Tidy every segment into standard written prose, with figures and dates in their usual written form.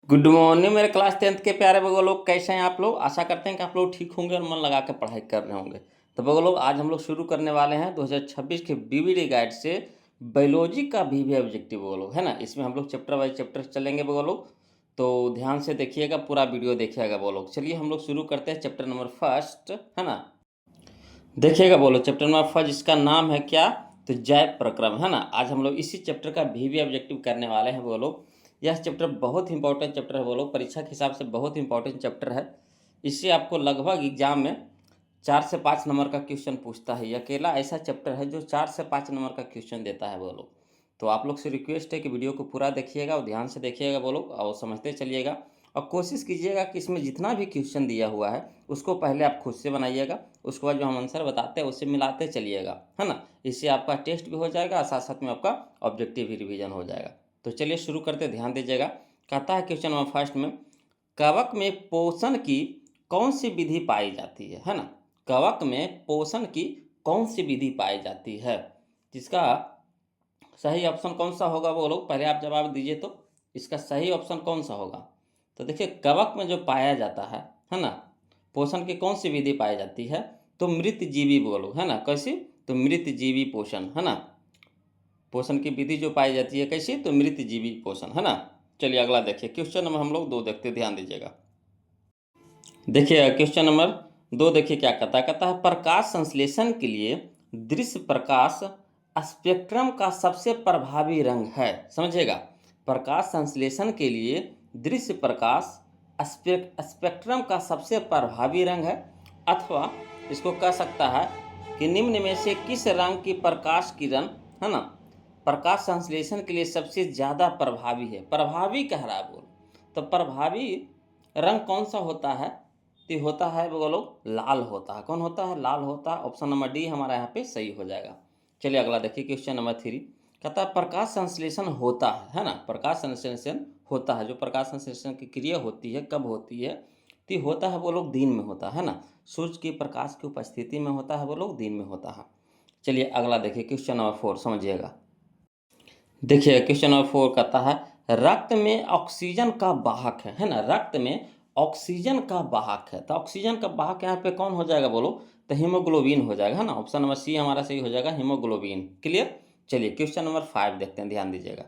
Good morning मेरे class 10th के प्यारे बगो लोग, कैसे हैं आप लोग। आशा करते हैं कि आप लोग ठीक होंगे और मन लगा के पढ़ाई कर रहे होंगे। तो बगो लोग, आज हम लोग शुरू करने वाले हैं 2026 के बीवीडी गाइड से बायोलॉजी का बीवी ऑब्जेक्टिव बगो लोग, है ना। इसमें हम लोग चैप्टर वाइज चैप्टर चलेंगे बगो लोग, तो ध्यान से देखिएगा, पूरा वीडियो देखिएगा बगो लोग। चलिए हम लोग शुरू करते हैं चैप्टर नंबर फर्स्ट, है ना। देखिएगा बोलो, चैप्टर नंबर फर्स्ट इसका नाम है क्या, तो जैव प्रक्रम, है ना। आज हम लोग इसी चैप्टर का भी ऑब्जेक्टिव करने वाले हैं बोलो। यह चैप्टर बहुत इंपॉर्टेंट चैप्टर है बोलो, परीक्षा के हिसाब से बहुत इंपॉर्टेंट चैप्टर है। इससे आपको लगभग एग्जाम में 4 से 5 नंबर का क्वेश्चन पूछता है। यह अकेला ऐसा चैप्टर है जो 4 से 5 नंबर का क्वेश्चन देता है बोलो। तो आप लोग से रिक्वेस्ट है कि वीडियो को पूरा देखिएगा और ध्यान से देखिएगा बोलो, और समझते चलिएगा। और कोशिश कीजिएगा कि इसमें जितना भी क्वेश्चन दिया हुआ है उसको पहले आप खुद से बनाइएगा, उसके बाद जो हम आंसर बताते हैं उससे मिलाते चलिएगा, है ना। इससे आपका टेस्ट भी हो जाएगा और साथ साथ में आपका ऑब्जेक्टिव भी रिवीजन हो जाएगा। तो चलिए शुरू करते, ध्यान दीजिएगा। कहता है क्वेश्चन नंबर फर्स्ट में, कवक में पोषण की कौन सी विधि पाई जाती है ना। कवक में पोषण की कौन सी विधि पाई जाती है, जिसका सही ऑप्शन कौन सा होगा वो लोग पहले आप जवाब दीजिए। तो इसका सही ऑप्शन कौन सा होगा, तो देखिए कवक में जो पाया जाता है ना, पोषण की कौन सी विधि पाई जाती है, तो मृत जीवी बोलो, है ना। कैसी, तो मृत जीवी पोषण, है ना। पोषण की विधि जो पाई जाती है कैसी, तो मृत जीवी पोषण, है ना। चलिए अगला देखिए, क्वेश्चन नंबर हम लोग 2 देखते, ध्यान दीजिएगा। देखिए क्वेश्चन नंबर 2 देखिए क्या कहता है प्रकाश संश्लेषण के लिए दृश्य प्रकाश स्पेक्ट्रम का सबसे प्रभावी रंग है। समझिएगा, प्रकाश संश्लेषण के लिए दृश्य प्रकाश स्पेक्ट्रम का सबसे प्रभावी रंग है, अथवा इसको कह सकता है कि निम्न में से किस रंग की प्रकाश किरण, है ना, प्रकाश संश्लेषण के लिए सबसे ज़्यादा प्रभावी है। प्रभावी कह रहा है बोल, तो प्रभावी रंग कौन सा होता है, तो होता है वो लोग लाल होता है। कौन होता है, लाल होता है। ऑप्शन नंबर डी हमारा यहाँ पे सही हो जाएगा। चलिए अगला देखिए, क्वेश्चन नंबर 3 कहता है प्रकाश संश्लेषण होता है ना। प्रकाश संश्लेषण होता है, जो प्रकाश संश्लेषण की क्रिया होती है कब होती है, तो होता है वो लोग दिन में होता है ना। सूर्य के प्रकाश की उपस्थिति में होता है वो लोग दिन में होता है। चलिए अगला देखिए, क्वेश्चन नंबर 4 समझिएगा। देखिए क्वेश्चन नंबर 4 कहता है रक्त में ऑक्सीजन का वाहक है ना। रक्त में ऑक्सीजन का वाहक है, तो ऑक्सीजन का वाहक यहाँ पे कौन हो जाएगा बोलो, तो हीमोग्लोबिन हो जाएगा, है ना। ऑप्शन नंबर सी हमारा सही हो जाएगा, हीमोग्लोबिन। क्लियर। चलिए क्वेश्चन नंबर 5 देखते हैं, ध्यान दीजिएगा।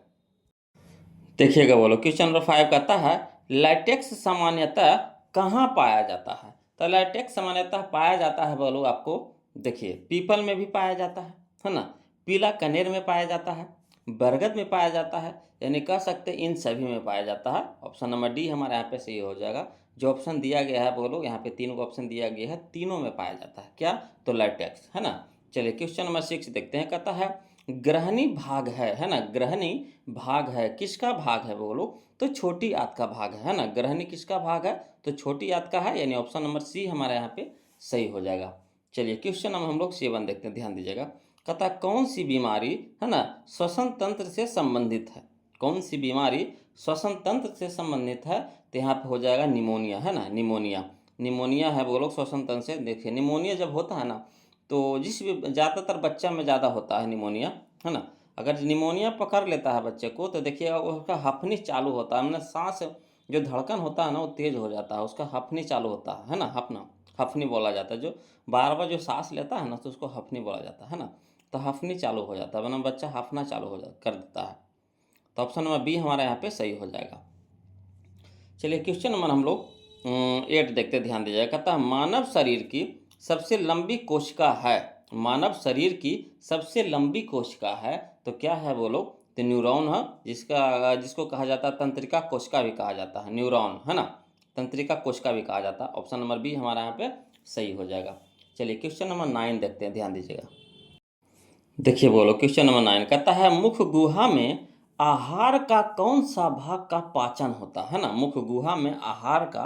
देखिएगा बोलो, क्वेश्चन नंबर 5 कहता है लैटेक्स सामान्यतः कहाँ पाया जाता है। तो लैटेक्स सामान्यतः पाया जाता है बोलो आपको, देखिए पीपल में भी पाया जाता है ना, पीला कनेर में पाया जाता है, बरगद में पाया जाता है, यानी कह सकते हैं इन सभी में पाया जाता है। ऑप्शन नंबर डी हमारे यहाँ पे सही हो जाएगा। जो ऑप्शन दिया गया है बोलो, यहाँ पे 3 ऑप्शन दिया गया है, तीनों में पाया जाता है क्या, तो लैटेक्स, है ना। चलिए क्वेश्चन नंबर 6 देखते हैं। कहता है ग्रहणी भाग है ना। ग्रहणी भाग है, किसका भाग है बोलो, तो छोटी आंत का भाग है ना। ग्रहणी किसका भाग है, तो छोटी आंत का है, यानी ऑप्शन नंबर सी हमारे यहाँ पे सही हो जाएगा। चलिए क्वेश्चन नंबर हम लोग 7 देखते हैं, ध्यान दीजिएगा। कहता है कौन सी बीमारी, है ना, श्वसन तंत्र से संबंधित है। कौन सी बीमारी श्वसन तंत्र से संबंधित है, तो यहाँ पे हो जाएगा निमोनिया, है ना। निमोनिया, निमोनिया है वो लोग श्वसन तंत्र से। देखिए निमोनिया जब होता है ना, तो जिस भी ज़्यादातर बच्चा में ज़्यादा होता है निमोनिया, है ना। अगर निमोनिया पकड़ लेता है बच्चे को, तो देखिएगा उसका हफनी चालू होता है, मतलब सांस जो धड़कन होता है ना वो तेज़ हो जाता है, उसका हफनी चालू होता है ना। हफना, हफनी बोला जाता है, जो बार बार जो सांस लेता है ना, तो उसको हफनी बोला जाता है ना। तो हफनी चालू हो जाता है, वरना बच्चा हफना चालू हो कर देता है। तो ऑप्शन नंबर बी हमारा यहाँ पे सही हो जाएगा। चलिए क्वेश्चन नंबर हम लोग 8 देखते, ध्यान दीजिएगा। कहता है मानव शरीर की सबसे लंबी कोशिका है। मानव शरीर की सबसे लंबी कोशिका है, तो क्या है बोलो, तो न्यूरॉन है, जिसको कहा जाता है तंत्रिका कोशिका भी कहा जाता है, न्यूरॉन, है ना। तंत्रिका कोशिका भी कहा जाता है। ऑप्शन नंबर बी हमारा यहाँ पे सही हो जाएगा। चलिए क्वेश्चन नंबर 9 देखते हैं, ध्यान दीजिएगा। देखिए बोलो, क्वेश्चन नंबर 9 कहता है मुख गुहा में आहार का कौन सा भाग का पाचन होता है ना। मुख गुहा में आहार का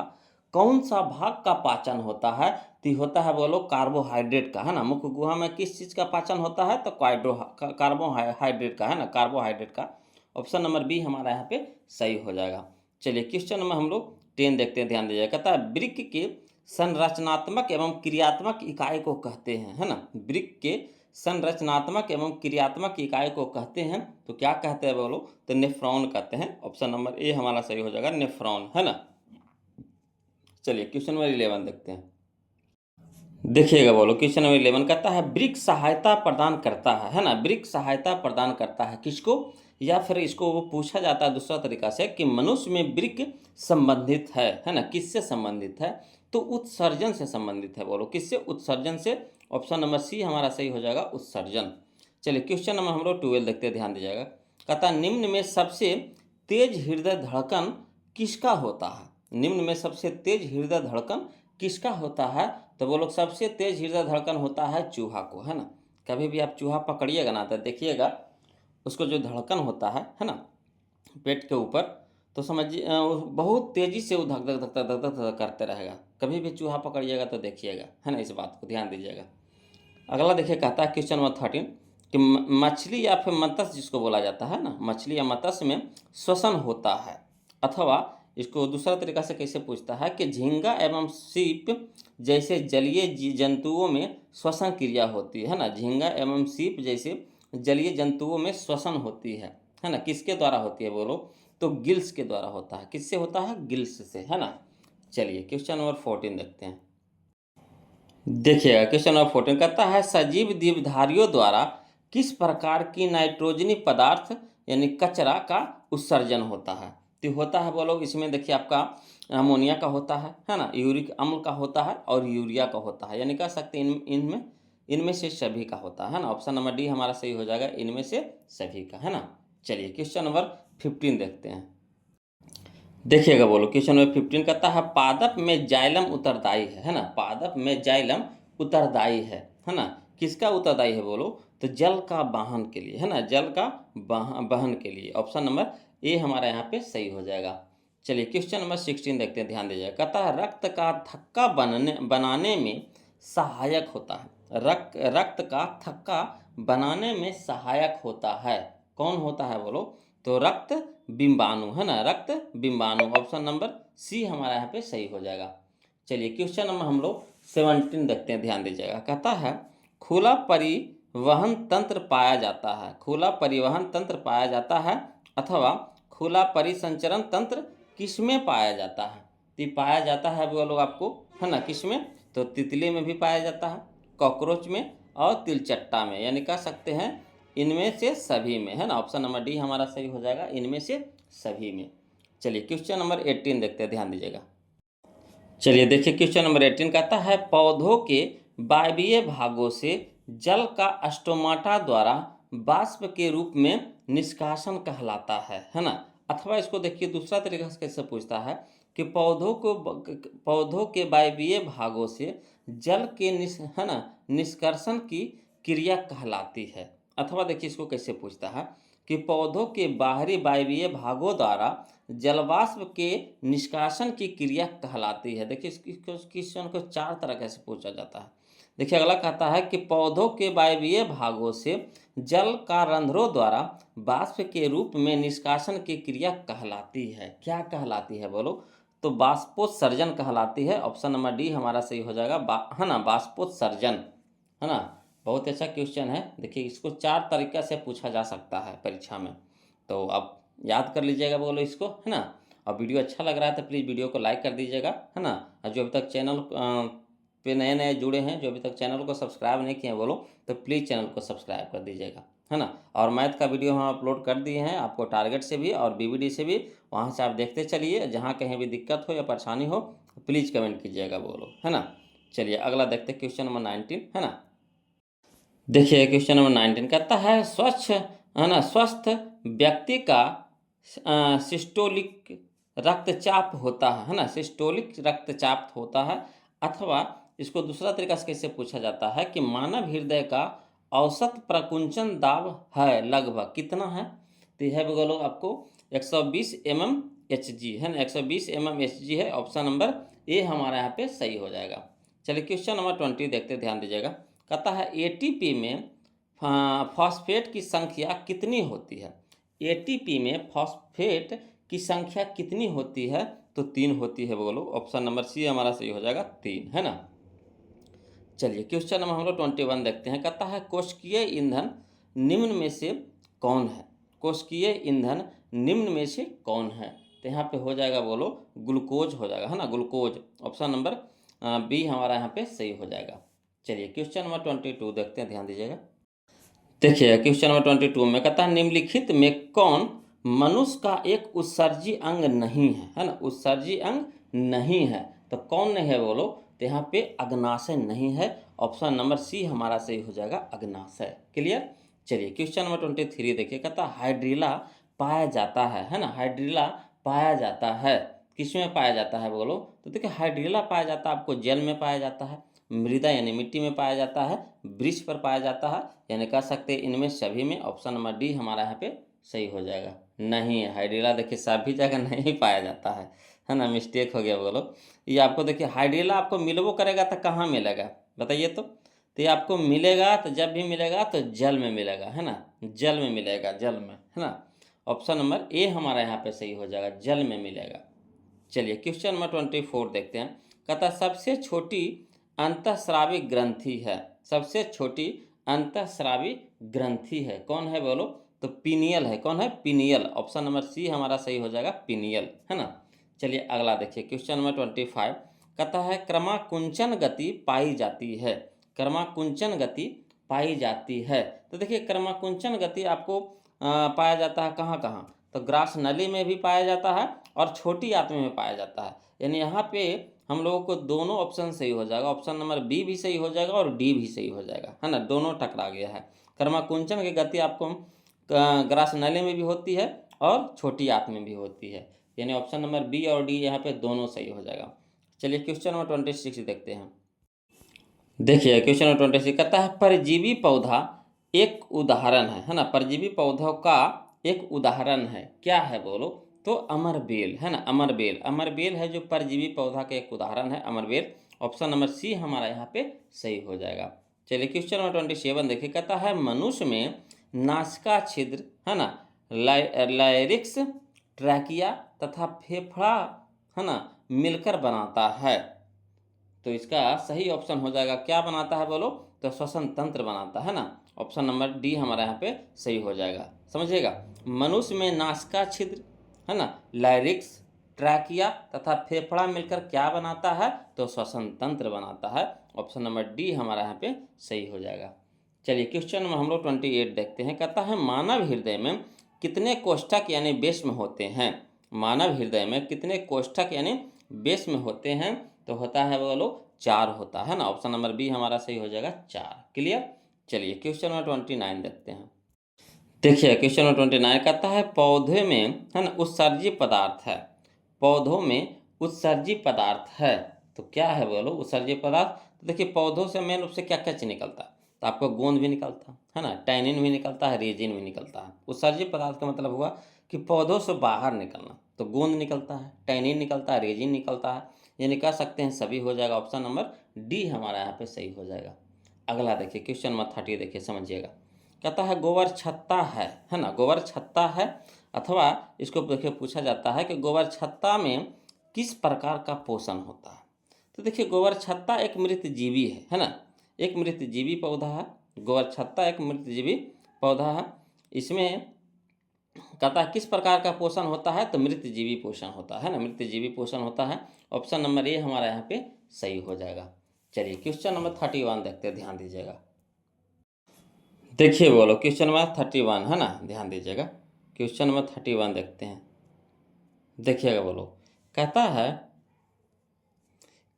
कौन सा भाग का पाचन होता है, तो होता है बोलो कार्बोहाइड्रेट का, है ना। मुख गुहा में किस चीज़ का पाचन होता है, तो कार्बोहाइड्रेट का, है ना, कार्बोहाइड्रेट का। ऑप्शन नंबर बी हमारा यहाँ पे सही हो जाएगा। चलिए क्वेश्चन नंबर हम लोग 10 देखते हैं, ध्यान दीजिएगा। कहता है वृक्क के संरचनात्मक एवं क्रियात्मक इकाई को कहते हैं, है ना। वृक्क के संरचनात्मक एवं क्रियात्मक इकाई को कहते हैं, तो क्या कहते हैं बोलो, तो नेफ्रॉन कहते हैं। ऑप्शन नंबर ए हमारा सही हो जाएगा, नेफ्रॉन, है ना। चलिए क्वेश्चन नंबर 11 देखते हैं। देखिएगा बोलो, क्वेश्चन नंबर 11 कहता है ब्रिक सहायता प्रदान करता है ना। ब्रिक सहायता प्रदान करता है किसको, या फिर इसको वो पूछा जाता है दूसरा तरीका से कि मनुष्य में ब्रिक संबंधित है ना, किससे संबंधित है, तो उत्सर्जन से संबंधित है। बोलो किससे, उत्सर्जन से। ऑप्शन नंबर सी हमारा सही हो जाएगा, उत्सर्जन। चलिए क्वेश्चन नंबर हम लोग 12 देखते हैं, ध्यान दीजिएगा। कहता है निम्न में सबसे तेज हृदय धड़कन किसका होता है। निम्न में सबसे तेज हृदय धड़कन किसका होता है, तो वो लोग सबसे तेज हृदय धड़कन होता है चूहा को, है ना। कभी भी आप चूहा पकड़िएगा ना तो देखिएगा उसको जो धड़कन होता है ना, पेट के ऊपर, तो समझिए बहुत तेज़ी से वो धक धक धक धक धक धक धक करते रहेगा। कभी भी चूहा पकड़िएगा तो देखिएगा, है ना, इस बात को ध्यान दीजिएगा। अगला देखिए, कहता है क्वेश्चन नंबर 13 कि मछली या फिर मत्स्य जिसको बोला जाता है ना, मछली या मत्स्य में श्वसन होता है, अथवा इसको दूसरा तरीका से कैसे पूछता है कि झींगा एवं सीप जैसे जलीय जंतुओं में श्वसन क्रिया होती है ना। झींगा एवं सीप जैसे जलीय जंतुओं में श्वसन होती है ना। किसके द्वारा होती है बोलो, तो गिल्स के द्वारा होता है। किससे होता है, गिल्स से, है ना। चलिए क्वेश्चन नंबर 14 देखते हैं। देखिएगा क्वेश्चन नंबर 14 कहता है सजीव जीवधारियों द्वारा किस प्रकार की नाइट्रोजनी पदार्थ यानी कचरा का उत्सर्जन होता है। तो होता है बोलो, इसमें देखिए आपका अमोनिया का होता है ना, यूरिक अम्ल का होता है और यूरिया का होता है, यानी कह सकते हैं इनमें से सभी का होता है ना। ऑप्शन नंबर डी हमारा सही हो जाएगा, इनमें से सभी का, है ना। चलिए क्वेश्चन नंबर 15 देखते हैं। देखिएगा बोलो, क्वेश्चन नंबर 15 कहता है पादप में जाइलम उत्तरदायी है ना। पादप में जाइलम उत्तरदायी है ना। किसका उत्तरदायी है बोलो, तो जल का वाहन के लिए, है ना, जल का वहन के लिए। ऑप्शन नंबर ए हमारा यहाँ पे सही हो जाएगा। चलिए क्वेश्चन नंबर 16 देखते हैं, ध्यान दीजिएगा। कहता है रक्त का थक्का बनाने में सहायक होता है। रक्त का थक्का बनाने में सहायक होता है, कौन होता है बोलो, तो रक्त बिंबाणु, है ना, रक्त बिंबाणु। ऑप्शन नंबर सी हमारा यहाँ पे सही हो जाएगा। चलिए क्वेश्चन नंबर हम लोग 17 देखते हैं, ध्यान दीजिएगा। कहता है खुला परिवहन तंत्र पाया जाता है। खुला परिवहन तंत्र पाया जाता है अथवा खुला परिसंचरण तंत्र किसमें पाया जाता है। तो पाया जाता है बोलो आपको, है ना, किसमें, तो तितली में भी पाया जाता है, कॉकरोच में और तिलचट्टा में, यानी कह सकते हैं इनमें से सभी में, है ना। ऑप्शन नंबर डी हमारा सही हो जाएगा, इनमें से सभी में। चलिए क्वेश्चन नंबर 18 देखते हैं, ध्यान दीजिएगा। चलिए देखिए क्वेश्चन नंबर 18 कहता है पौधों के वायवीय भागों से जल का स्टोमाटा द्वारा वाष्प के रूप में निष्कासन कहलाता है ना। अथवा इसको देखिए दूसरा तरीका से कैसे पूछता है कि पौधों के वायवीय भागों से जल के है ना निष्कर्षण की क्रिया कहलाती है। अथवा देखिए इसको कैसे पूछता है कि पौधों के बाहरी वायवीय भागों द्वारा जलवाष्प के निष्कासन की क्रिया कहलाती है। देखिए इस क्वेश्चन को 4 तरह से पूछा जाता है। देखिए अगला कहता है कि पौधों के वायवीय भागों से जल का रंध्रों द्वारा वाष्प के रूप में निष्कासन की क्रिया कहलाती है। क्या कहलाती है बोलो, तो बाष्पोत्सर्जन कहलाती है। ऑप्शन नंबर डी हमारा सही हो जाएगा, है ना, बाष्पोत्सर्जन, है ना। बहुत अच्छा क्वेश्चन है। देखिए इसको 4 तरीक़ा से पूछा जा सकता है परीक्षा में, तो अब याद कर लीजिएगा बोलो इसको, है ना। और वीडियो अच्छा लग रहा है तो प्लीज़ वीडियो को लाइक कर दीजिएगा, है ना। और जो अभी तक चैनल पे नए जुड़े हैं, जो अभी तक चैनल को सब्सक्राइब नहीं किए हैं बोलो, तो प्लीज़ चैनल को सब्सक्राइब कर दीजिएगा, है ना। और मैथ का वीडियो हम अपलोड कर दिए हैं आपको टारगेट से भी और बीवीडी से भी, वहाँ से आप देखते चलिए। जहाँ कहीं भी दिक्कत हो या परेशानी हो प्लीज़ कमेंट कीजिएगा बोलो, है ना। चलिए अगला देखते हैं क्वेश्चन नंबर 19, है ना। देखिए क्वेश्चन नंबर 19 कहता है स्वच्छ, है ना, स्वस्थ व्यक्ति का सिस्टोलिक रक्तचाप होता है ना, सिस्टोलिक रक्तचाप होता है। अथवा इसको दूसरा तरीका से कैसे पूछा जाता है कि मानव हृदय का औसत प्रकुंचन दाब है लगभग कितना है। तो यह बोलो आपको 120 mmHg, है ना, 120 mmHg है। ऑप्शन नंबर ए हमारा यहाँ पे सही हो जाएगा। चलिए क्वेश्चन नंबर 20 देखते, ध्यान दीजिएगा। कहता है एटीपी में फॉस्फेट की संख्या कितनी होती है। एटीपी में फॉस्फेट की संख्या कितनी होती है, तो 3 होती है बोलो। ऑप्शन नंबर सी हमारा सही हो जाएगा, 3, है ना। चलिए क्वेश्चन नंबर हम लोग 21 देखते हैं। कहता है कोशिकीय ईंधन निम्न में से कौन है? कोशिकीय ईंधन निम्न में से कौन है? तो यहाँ पे हो जाएगा, बोलो ग्लूकोज हो जाएगा, है ना, ग्लूकोज। ऑप्शन नंबर बी हमारा यहाँ पे सही हो जाएगा। चलिए क्वेश्चन नंबर 22 देखते हैं, ध्यान दीजिएगा। देखिए क्वेश्चन नंबर 22 में कहता है निम्नलिखित में कौन मनुष्य का एक उत्सर्जी अंग नहीं है ना, उत्सर्जी अंग नहीं है। तो कौन नहीं है बोलो? तो यहाँ पे अग्नाशय नहीं है। ऑप्शन नंबर सी हमारा सही हो जाएगा, अग्नाशय। क्लियर। चलिए क्वेश्चन नंबर 23 देखिए। कहता है हाइड्रीला पाया जाता है ना, हाइड्रीला पाया जाता है। किसमें पाया जाता है बोलो? तो देखिए हाइड्रीला पाया जाता है आपको जल में पाया जाता है, मृदा यानी मिट्टी में पाया जाता है, वृक्ष पर पाया जाता है, यानी कह सकते हैं इनमें सभी में। ऑप्शन नंबर डी हमारा यहाँ पे सही हो जाएगा। नहीं है हाइड्रीला, देखिए सभी जगह नहीं पाया जाता है ना, मिस्टेक हो गया बोलो। ये आपको देखिए हाइड्रीला आपको मिलबो करेगा तो कहाँ मिलेगा बताइए तो ये आपको मिलेगा तो जब भी मिलेगा तो जल में मिलेगा, है ना, जल में मिलेगा, जल में, है ना। ऑप्शन नंबर ए हमारा यहाँ पे सही हो जाएगा, जल में मिलेगा। चलिए क्वेश्चन नंबर 24 देखते हैं। कहता सबसे छोटी अंतःस्रावी ग्रंथि है, सबसे छोटी अंतःस्रावी ग्रंथि है, कौन है बोलो? तो पीनियल है। कौन है? पीनियल। ऑप्शन नंबर सी हमारा सही हो जाएगा, पीनियल, है ना। चलिए अगला देखिए क्वेश्चन नंबर 25। कहता है क्रमाकुंचन गति पाई जाती है, क्रमाकुंचन गति पाई जाती है। तो देखिए क्रमाकुंचन गति आपको पाया जाता है कहाँ कहाँ? तो ग्रास नली में भी पाया जाता है और छोटी आंत में पाया जाता है। यानी यहाँ पे हम लोगों को दोनों ऑप्शन सही हो जाएगा, ऑप्शन नंबर बी भी सही हो जाएगा और डी भी सही हो जाएगा, है ना, दोनों टकरा गया है। क्रमाकुंचन की गति आपको ग्रास नली में भी होती है और छोटी आंत में भी होती है, यानी ऑप्शन नंबर बी और डी यहाँ पे दोनों सही हो जाएगा। चलिए क्वेश्चन नंबर 26 देखते हैं। देखिए क्वेश्चन नंबर 26 कहता है परजीवी पौधा एक उदाहरण है ना, परजीवी पौधों का एक उदाहरण है, क्या है बोलो? तो अमरबेल, है ना, अमरबेल। अमरबेल है जो परजीवी पौधा का एक उदाहरण है, अमरबेल। ऑप्शन नंबर सी हमारा यहाँ पे सही हो जाएगा। चलिए क्वेश्चन नंबर 27 देखिए। कहता है मनुष्य में नासिका छिद्र, है ना, लायरिक्स, ट्रैकिया तथा फेफड़ा, है ना, मिलकर बनाता है। तो इसका सही ऑप्शन हो जाएगा, क्या बनाता है बोलो? तो श्वसन तंत्र बनाता है ना। ऑप्शन नंबर डी हमारा यहाँ पे सही हो जाएगा, समझिएगा। मनुष्य में नासिका छिद्र, है ना, लायरिक्स, ट्रैकिया तथा फेफड़ा मिलकर क्या बनाता है? तो श्वसन तंत्र बनाता है। ऑप्शन नंबर डी हमारा यहाँ पे सही हो जाएगा। चलिए क्वेश्चन नंबर हम लोग 28 देखते हैं। कहता है मानव हृदय में कितने कोष्ठक यानी बेस्म होते हैं? मानव हृदय में कितने कोष्ठक यानी बेस्म होते हैं? तो होता है बोलो 4 होता है ना। ऑप्शन नंबर बी हमारा सही हो जाएगा, 4। क्लियर। चलिए क्वेश्चन नंबर 29 देखते हैं। देखिए क्वेश्चन नंबर 29 कहता है पौधे में, है ना, उत्सर्जी पदार्थ है, पौधों में उत्सर्जी पदार्थ है। तो क्या है बोलो उत्सर्जी पदार्थ? तो देखिए पौधों से मेन रूप से क्या क्या चीज निकलता है? तो आपको गोंद भी निकलता है ना, टैनिन भी निकलता है, रेजिन भी निकलता है। उत्सर्जी पदार्थ का मतलब हुआ कि पौधों से बाहर निकलना। तो गोंद निकलता है, टैनिन निकलता है, रेजिन निकलता है, यानी कह सकते हैं सभी हो जाएगा। ऑप्शन नंबर डी हमारा यहाँ पे सही हो जाएगा। अगला देखिए क्वेश्चन नंबर 30 देखिए, समझिएगा। कहता है गोबर छत्ता है ना, गोबर छत्ता है, अथवा इसको देखिए पूछा जाता है कि गोबर छत्ता में किस प्रकार का पोषण होता है? तो देखिए गोबर छत्ता एक मृत जीवी है ना, एक मृत जीवी पौधा है। गोबर छत्ता एक मृत जीवी पौधा है। इसमें कहता है किस प्रकार का पोषण होता है? तो मृत जीवी पोषण होता है ना, मृत जीवी पोषण होता है। ऑप्शन नंबर ए हमारा यहाँ पे सही हो जाएगा। चलिए क्वेश्चन नंबर 31 देखते हैं, ध्यान दीजिएगा। देखिए बोलो क्वेश्चन नंबर 31, है ना, ध्यान दीजिएगा। क्वेश्चन नंबर 31 देखते हैं, देखिएगा बोलो। कहता है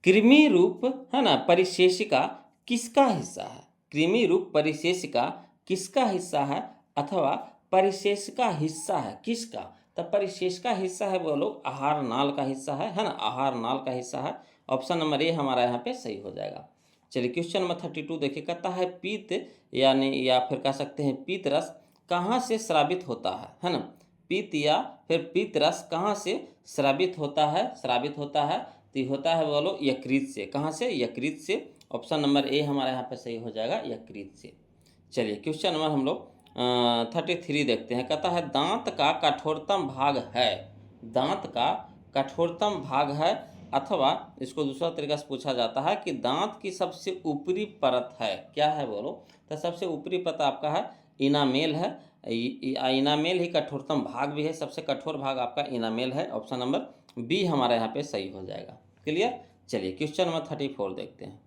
कृमि रूप, है ना, परिशेषिका किसका हिस्सा है? कृमि रूप परिशेषिका किसका हिस्सा है, अथवा परिशेषिका हिस्सा है किसका? तो परिशेषिका हिस्सा है बोलो आहार नाल का हिस्सा है ना, आहार नाल का हिस्सा है। ऑप्शन नंबर ए हमारा यहाँ पे सही हो जाएगा। चलिए क्वेश्चन नंबर 32 देखिए। कहता है पीत यानी या फिर कह सकते हैं पीत रस कहाँ से स्रावित होता है ना, पीत या फिर पीत रस कहाँ से स्रावित होता है? स्रावित होता है तो ये होता है बोलो यकृत से। कहाँ से? यकृत से। ऑप्शन नंबर ए हमारा यहाँ पे सही हो जाएगा, यकृत से। चलिए क्वेश्चन नंबर हम लोग 33 देखते हैं। कहता है दांत का कठोरतम भाग है, दांत का कठोरतम भाग है अथवा इसको दूसरा तरीका से पूछा जाता है कि दांत की सबसे ऊपरी परत है, क्या है बोलो? तो सबसे ऊपरी परत आपका है इनामेल है। इनामेल ही कठोरतम भाग भी है, सबसे कठोर भाग आपका इनामेल है। ऑप्शन नंबर बी हमारे यहाँ पे सही हो जाएगा। क्लियर? चलिए क्वेश्चन नंबर 34 देखते हैं।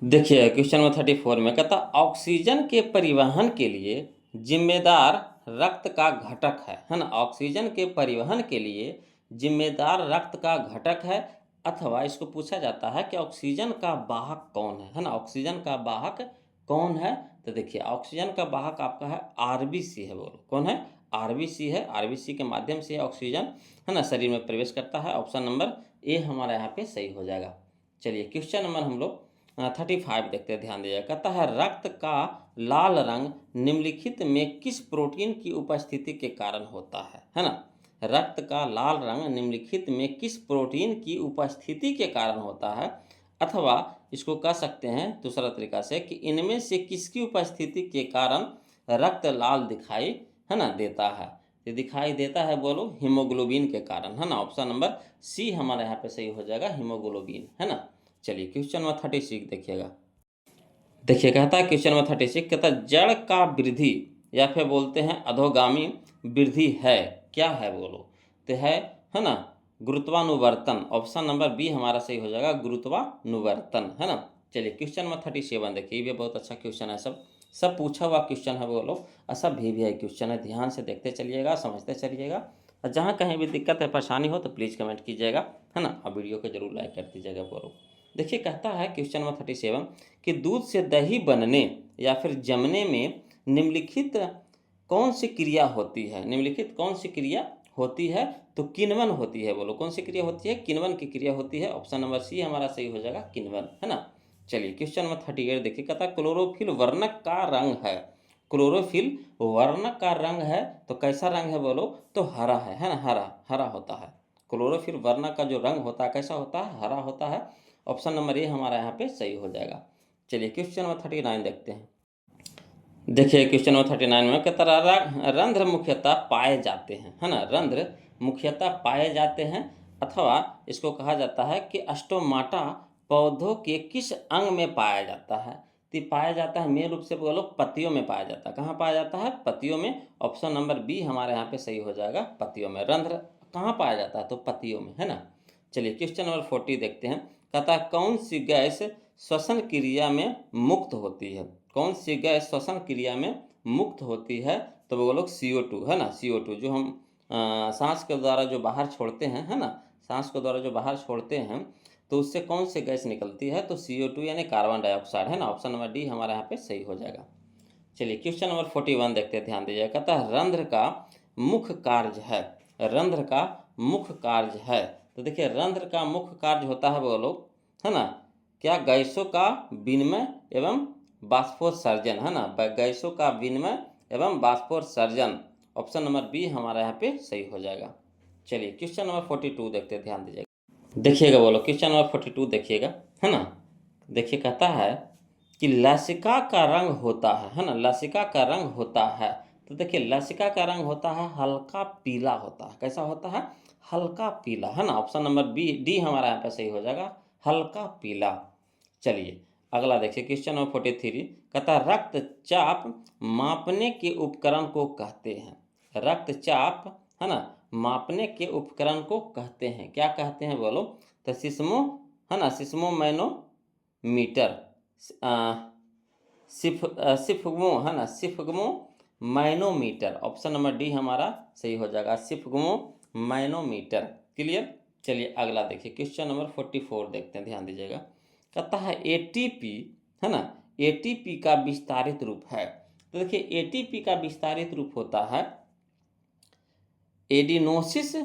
देखिए क्वेश्चन नंबर 34 में कहता ऑक्सीजन के परिवहन के लिए जिम्मेदार रक्त का घटक है ना? ऑक्सीजन के परिवहन के लिए जिम्मेदार रक्त का घटक है, अथवा इसको पूछा जाता है कि ऑक्सीजन का वाहक कौन है ना? ऑक्सीजन का वाहक कौन है? तो देखिए ऑक्सीजन का वाहक आपका है आरबीसी है। बोलो कौन है? आरबीसी है। आरबीसी के माध्यम से ऑक्सीजन है ना शरीर में प्रवेश करता है। ऑप्शन नंबर ए हमारा यहाँ पे सही हो जाएगा। चलिए क्वेश्चन नंबर हम लोग 35 देखते हैं, ध्यान दीजिएगा। कहता है रक्त का लाल रंग निम्नलिखित में किस प्रोटीन की उपस्थिति के कारण होता है ना? रक्त का लाल रंग निम्नलिखित में किस प्रोटीन की उपस्थिति के कारण होता है, अथवा इसको कह सकते हैं दूसरा तरीका से कि इनमें से किसकी उपस्थिति के कारण रक्त लाल दिखाई है ना देता है? ये दिखाई देता है बोलो हीमोग्लोबिन के कारण, है ना? ऑप्शन नंबर सी हमारे यहाँ पे सही हो जाएगा, हीमोग्लोबिन, है ना? चलिए क्वेश्चन नंबर 36 देखिएगा। देखिए कहता है क्वेश्चन नंबर 36 कहता है जड़ का वृद्धि या फिर बोलते हैं अधोगामी वृद्धि है, क्या है बोलो? तो है ना गुरुत्वानुवर्तन। ऑप्शन नंबर बी हमारा सही हो जाएगा, गुरुत्वानुवर्तन, है ना? चलिए क्वेश्चन नंबर 37 देखिए, ये बहुत अच्छा क्वेश्चन है, सब पूछा हुआ क्वेश्चन है बोलो, और सब भी क्वेश्चन है। ध्यान से देखते चलिएगा, समझते चलिएगा, और जहाँ कहीं भी दिक्कत है परेशानी हो तो प्लीज़ कमेंट कीजिएगा, है ना? और वीडियो को जरूर लाइक कर दीजिएगा बोलो। देखिए कहता है क्वेश्चन नंबर 37 कि दूध से दही बनने या फिर जमने में निम्नलिखित कौन सी क्रिया होती है? निम्नलिखित कौन सी क्रिया होती है? तो किण्वन होती है। बोलो कौन सी क्रिया होती है? किण्वन की क्रिया होती है। ऑप्शन नंबर सी हमारा सही हो जाएगा, किण्वन, है ना? चलिए क्वेश्चन नंबर 38 देखिए, कहता है क्लोरोफिल वर्णक का रंग है। क्लोरोफिल वर्णक का रंग है तो कैसा रंग है बोलो? तो हरा है ना? हरा होता है। क्लोरोफिल वर्णक का जो रंग होता है कैसा होता है? हरा होता है। ऑप्शन नंबर ए हमारा यहाँ पे सही हो जाएगा। चलिए क्वेश्चन नंबर 39 देखते हैं। देखिए क्वेश्चन नंबर 39 में कहता रंध्र मुख्यतः पाए जाते हैं, है ना? रंध्र मुख्यतः पाए जाते हैं, अथवा इसको कहा जाता है कि स्टोमाटा पौधों के किस अंग में पाया जाता है? तो पाया जाता है मेन रूप से बोलो पत्तियों में पाया जाता है। कहाँ पाया जाता है? पत्तियों में। ऑप्शन नंबर बी हमारे यहाँ पे सही हो जाएगा, पत्तियों में। रंध्र कहाँ पाया जाता है? तो पत्तियों में, है ना? चलिए क्वेश्चन नंबर 40 देखते हैं। कहता है कौन सी गैस श्वसन क्रिया में मुक्त होती है? कौन सी गैस श्वसन क्रिया में मुक्त होती है? तो वो लोग CO2, है ना? CO2 जो हम सांस के द्वारा जो बाहर छोड़ते हैं, है ना? सांस के द्वारा जो बाहर छोड़ते हैं तो उससे कौन सी गैस निकलती है? तो CO2 यानी कार्बन डाइऑक्साइड, है ना? ऑप्शन नंबर डी हमारे यहाँ पे सही हो जाएगा। चलिए क्वेश्चन नंबर 41 देखते हैं, ध्यान दीजिए। कहता है रंध्र का मुख्य कार्य है। रंध्र का मुख्य कार्य है। तो देखिए रंध्र का मुख्य कार्य होता है बोलो, है ना? क्या? गैसों का विनिमय एवं बाष्पोत्सर्जन, है ना? गैसों का विनिमय एवं बाष्पोत्सर्जन। ऑप्शन नंबर बी हमारा यहाँ पे सही हो जाएगा। चलिए क्वेश्चन नंबर 42 देखते हैं, ध्यान दीजिएगा। देखिएगा बोलो क्वेश्चन नंबर 42 देखिएगा, है ना? देखिए कहता है कि लसिका का रंग होता है ना? लसिका का रंग होता है। तो देखिए लसिका का रंग होता है हल्का पीला होता है। कैसा होता है? हल्का पीला, है ना? ऑप्शन नंबर बी डी हमारा यहाँ पे सही हो जाएगा, हल्का पीला। चलिए अगला देखिए क्वेश्चन नंबर 43 कहता है रक्तचाप मापने के उपकरण को कहते हैं। रक्तचाप, है ना, मापने के उपकरण को कहते हैं, क्या कहते हैं बोलो? तो सिस्मो, है ना? सिस्मोमैनोमीटर, सिफ्गमो, है ना? सिफ्गमो मैनोमीटर। ऑप्शन नंबर डी हमारा सही हो जाएगा, सिफ्गमो मैनोमीटर। क्लियर? चलिए अगला देखिए क्वेश्चन नंबर 44 देखते हैं, ध्यान दीजिएगा। कहता है ATP, है ना? ATP का विस्तारित रूप है। तो देखिए ATP का विस्तारित रूप होता है एडिनोसिस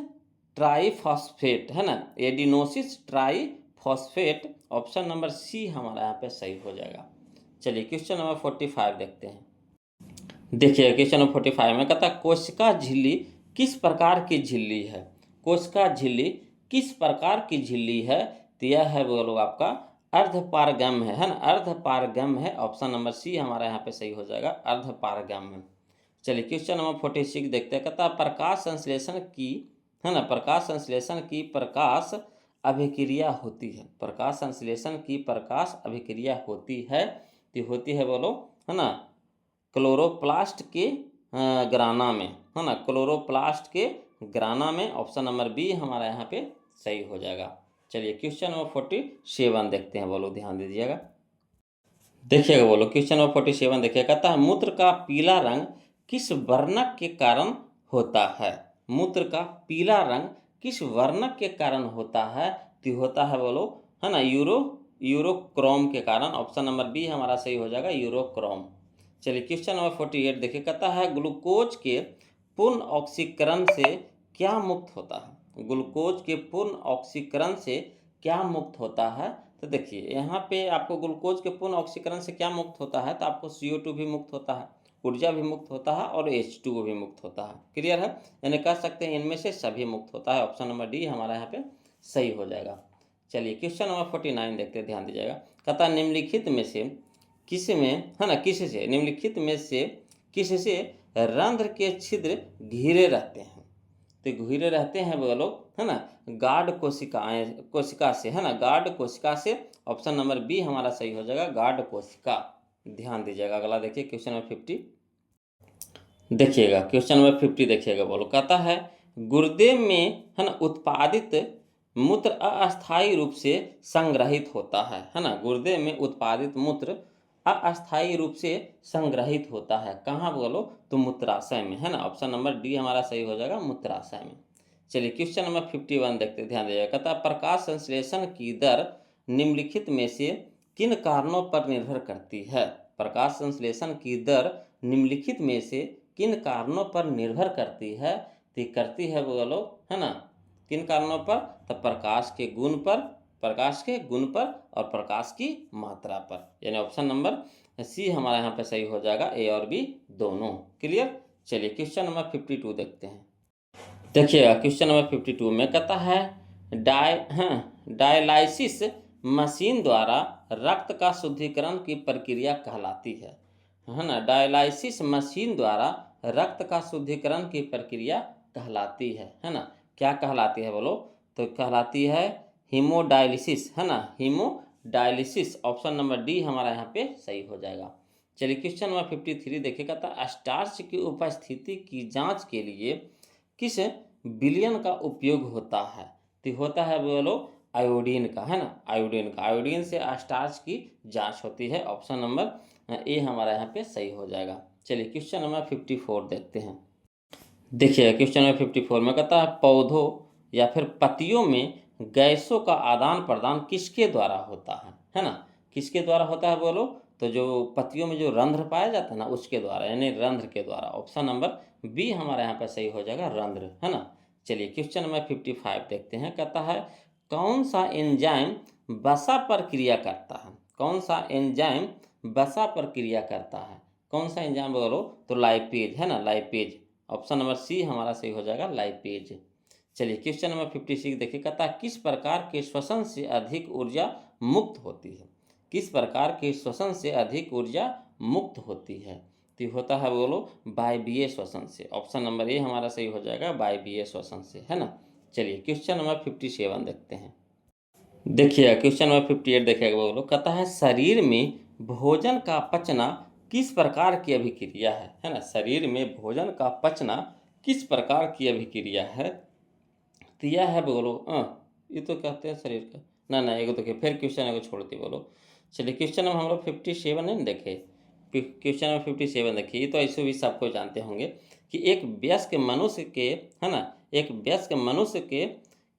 ट्राइफॉस्फेट, है ना? एडिनोसिस ट्राइफॉस्फेट। ऑप्शन नंबर सी हमारा यहाँ पे सही हो जाएगा। चलिए क्वेश्चन नंबर 45 देखते हैं। देखिए क्वेश्चन नंबर 45 में कहता है कोशिका झिल्ली किस प्रकार की झिल्ली है? कोशिका झिल्ली किस प्रकार की झिल्ली है? तो यह है बोलो आपका अर्धपारगम्य है ना? अर्धपारगम्य है। ऑप्शन नंबर सी हमारा यहाँ पे सही हो जाएगा, अर्धपारगम्य। चलिए क्वेश्चन नंबर 46 देखते हैं। कहता है प्रकाश संश्लेषण की, है ना? प्रकाश संश्लेषण की प्रकाश अभिक्रिया होती है, प्रकाश संश्लेषण की प्रकाश अभिक्रिया होती है, तो होती है बोलो, है ना, क्लोरोप्लास्ट के ग्राना में, है ना, क्लोरोप्लास्ट के ग्राना में। ऑप्शन नंबर बी हमारा यहाँ पे सही हो जाएगा। चलिए क्वेश्चन नंबर 47 देखते हैं, बोलो ध्यान दीजिएगा। देखिएगा बोलो क्वेश्चन नंबर 47 देखिए, कहता है मूत्र का पीला रंग किस वर्णक के कारण होता है? मूत्र का पीला रंग किस वर्णक के कारण होता है? तो होता है बोलो, है ना, यूरोक्रोम के कारण। ऑप्शन नंबर बी हमारा सही हो जाएगा, यूरोक्रोम। चलिए क्वेश्चन नंबर 48 देखिए, कहता है ग्लूकोज के पूर्ण ऑक्सीकरण से क्या मुक्त होता है? ग्लूकोज के पूर्ण ऑक्सीकरण से क्या मुक्त होता है? तो देखिए यहाँ पे आपको ग्लूकोज के पूर्ण ऑक्सीकरण से क्या मुक्त होता है, तो आपको CO2 भी मुक्त होता है, ऊर्जा भी मुक्त होता है और H2O भी मुक्त होता है। क्लियर है? यानी कह सकते हैं इनमें से सभी मुक्त होता है। ऑप्शन नंबर डी हमारा यहाँ पे सही हो जाएगा। चलिए क्वेश्चन नंबर 49 देखते हैं, ध्यान दीजिएगा। कहता है निम्नलिखित में से किस में, है ना, किससे, निम्नलिखित में से किससे रंध्र के छिद्र घिरे रहते हैं? तो घिरे रहते हैं बोलो, है ना, गार्ड कोशिका से, है ना, गार्ड कोशिका से। ऑप्शन नंबर बी हमारा सही हो जाएगा, गार्ड कोशिका। ध्यान दीजिएगा। अगला देखिए क्वेश्चन नंबर 50 देखिएगा, क्वेश्चन नंबर 50 देखिएगा, बोलो कहता है गुर्दे में, है ना, उत्पादित मूत्र अस्थायी रूप से संग्रहित होता है ना, गुर्दे में उत्पादित मूत्र अस्थायी रूप से संग्रहित होता है। कहाँ बोलो? तो मूत्राशय में, है ना। ऑप्शन नंबर डी हमारा सही हो जाएगा, मूत्राशय में। चलिए क्वेश्चन नंबर 51 देखते, ध्यान दीजिएगा। कहता प्रकाश संश्लेषण की दर निम्नलिखित में से किन कारणों पर निर्भर करती है? प्रकाश संश्लेषण की दर निम्नलिखित में से किन कारणों पर निर्भर करती है? तो करती है बोलो, है ना, किन कारणों पर? तो प्रकाश के गुण पर, प्रकाश के गुण पर और प्रकाश की मात्रा पर। यानी ऑप्शन नंबर सी हमारा यहाँ पे सही हो जाएगा, ए और बी दोनों। क्लियर? चलिए क्वेश्चन नंबर 52 देखते हैं। देखिएगा क्वेश्चन नंबर 52 में कहता है डायलाइसिस मशीन द्वारा रक्त का शुद्धिकरण की प्रक्रिया कहलाती है ना। डायलाइसिस मशीन द्वारा रक्त का शुद्धिकरण की प्रक्रिया कहलाती है ना। क्या कहलाती है बोलो? तो कहलाती है हीमोडायलिसिस, है ना, हीमोडायलिसिस। ऑप्शन नंबर डी हमारा यहाँ पे सही हो जाएगा। चलिए क्वेश्चन नंबर 53 देखिएगा, था स्टार्च की उपस्थिति की जांच के लिए किस विलयन का उपयोग होता है? तो होता है बोलो आयोडीन का, है ना, आयोडीन का। आयोडीन से स्टार्च की जांच होती है। ऑप्शन नंबर ए हमारा यहाँ पे सही हो जाएगा। चलिए क्वेश्चन नंबर 54 देखते हैं। देखिए क्वेश्चन नंबर 54 में कहता है पौधों या फिर पत्तियों में गैसों का आदान प्रदान किसके द्वारा होता है ना। किसके द्वारा होता है बोलो? तो जो पत्तियों में जो रंध्र पाया जाता है ना, उसके द्वारा, यानी रंध्र के द्वारा। ऑप्शन नंबर बी हमारे यहाँ पे सही हो जाएगा, रंध्र, है ना। चलिए क्वेश्चन नंबर 55 देखते हैं। कहता है कौन सा एंजाइम वसा पर क्रिया करता है? कौन सा एंजाइम वसा पर क्रिया करता है? कौन सा एंजाइम बोलो? तो लाइपेज, है ना, लाइपेज। ऑप्शन नंबर सी हमारा सही हो जाएगा, लाइपेज। चलिए क्वेश्चन नंबर 56 देखिए, कहता है किस प्रकार के श्वसन से अधिक ऊर्जा मुक्त होती है? किस प्रकार के श्वसन से अधिक ऊर्जा मुक्त होती है? तो होता है बोलो वायवीय श्वसन से। ऑप्शन नंबर ए हमारा सही हो जाएगा, वायवीय श्वसन से, है ना। चलिए क्वेश्चन नंबर 57 देखते हैं। देखिए क्वेश्चन नंबर 58 देखिएगा, बोलो कहता है शरीर में भोजन का पचना किस प्रकार की अभिक्रिया है ना। शरीर में भोजन का पचना किस प्रकार की अभिक्रिया है? तो यह है बोलो ये तो कहते हैं शरीर का, ना एगो देखिए, फिर क्वेश्चन एगो छोड़ती बोलो। चलिए क्वेश्चन नंबर हम लोग 57 है ना, देखे क्वेश्चन नंबर 57 देखिए। ये तो ऐसे भी सबको जानते होंगे कि एक वयस्क मनुष्य के, है ना, एक वयस्क मनुष्य के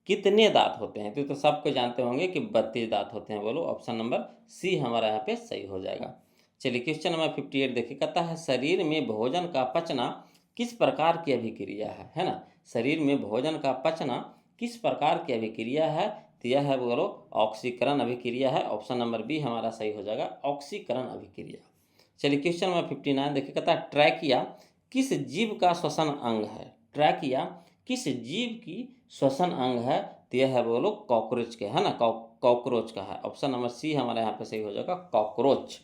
कितने दांत होते हैं? तो सबको जानते होंगे कि 32 दांत होते हैं। बोलो ऑप्शन नंबर सी हमारा यहाँ पे सही हो जाएगा। चलिए क्वेश्चन नंबर 58 देखिए, कहता है शरीर में भोजन का पचना किस प्रकार की अभिक्रिया है ना। शरीर में भोजन का पचना किस प्रकार की अभिक्रिया है? तो यह है बोलो ऑक्सीकरण अभिक्रिया है। ऑप्शन नंबर बी हमारा सही हो जाएगा, ऑक्सीकरण अभिक्रिया। चलिए क्वेश्चन नंबर 59 देखिए, कहता है ट्रैकिया किस जीव का श्वसन अंग है? ट्रैकिया किस जीव की श्वसन अंग है? तो यह है बोलो कॉकरोच के, है ना, कॉकरोच का है। ऑप्शन नंबर सी हमारे यहाँ पे सही हो जाएगा, कॉकरोच।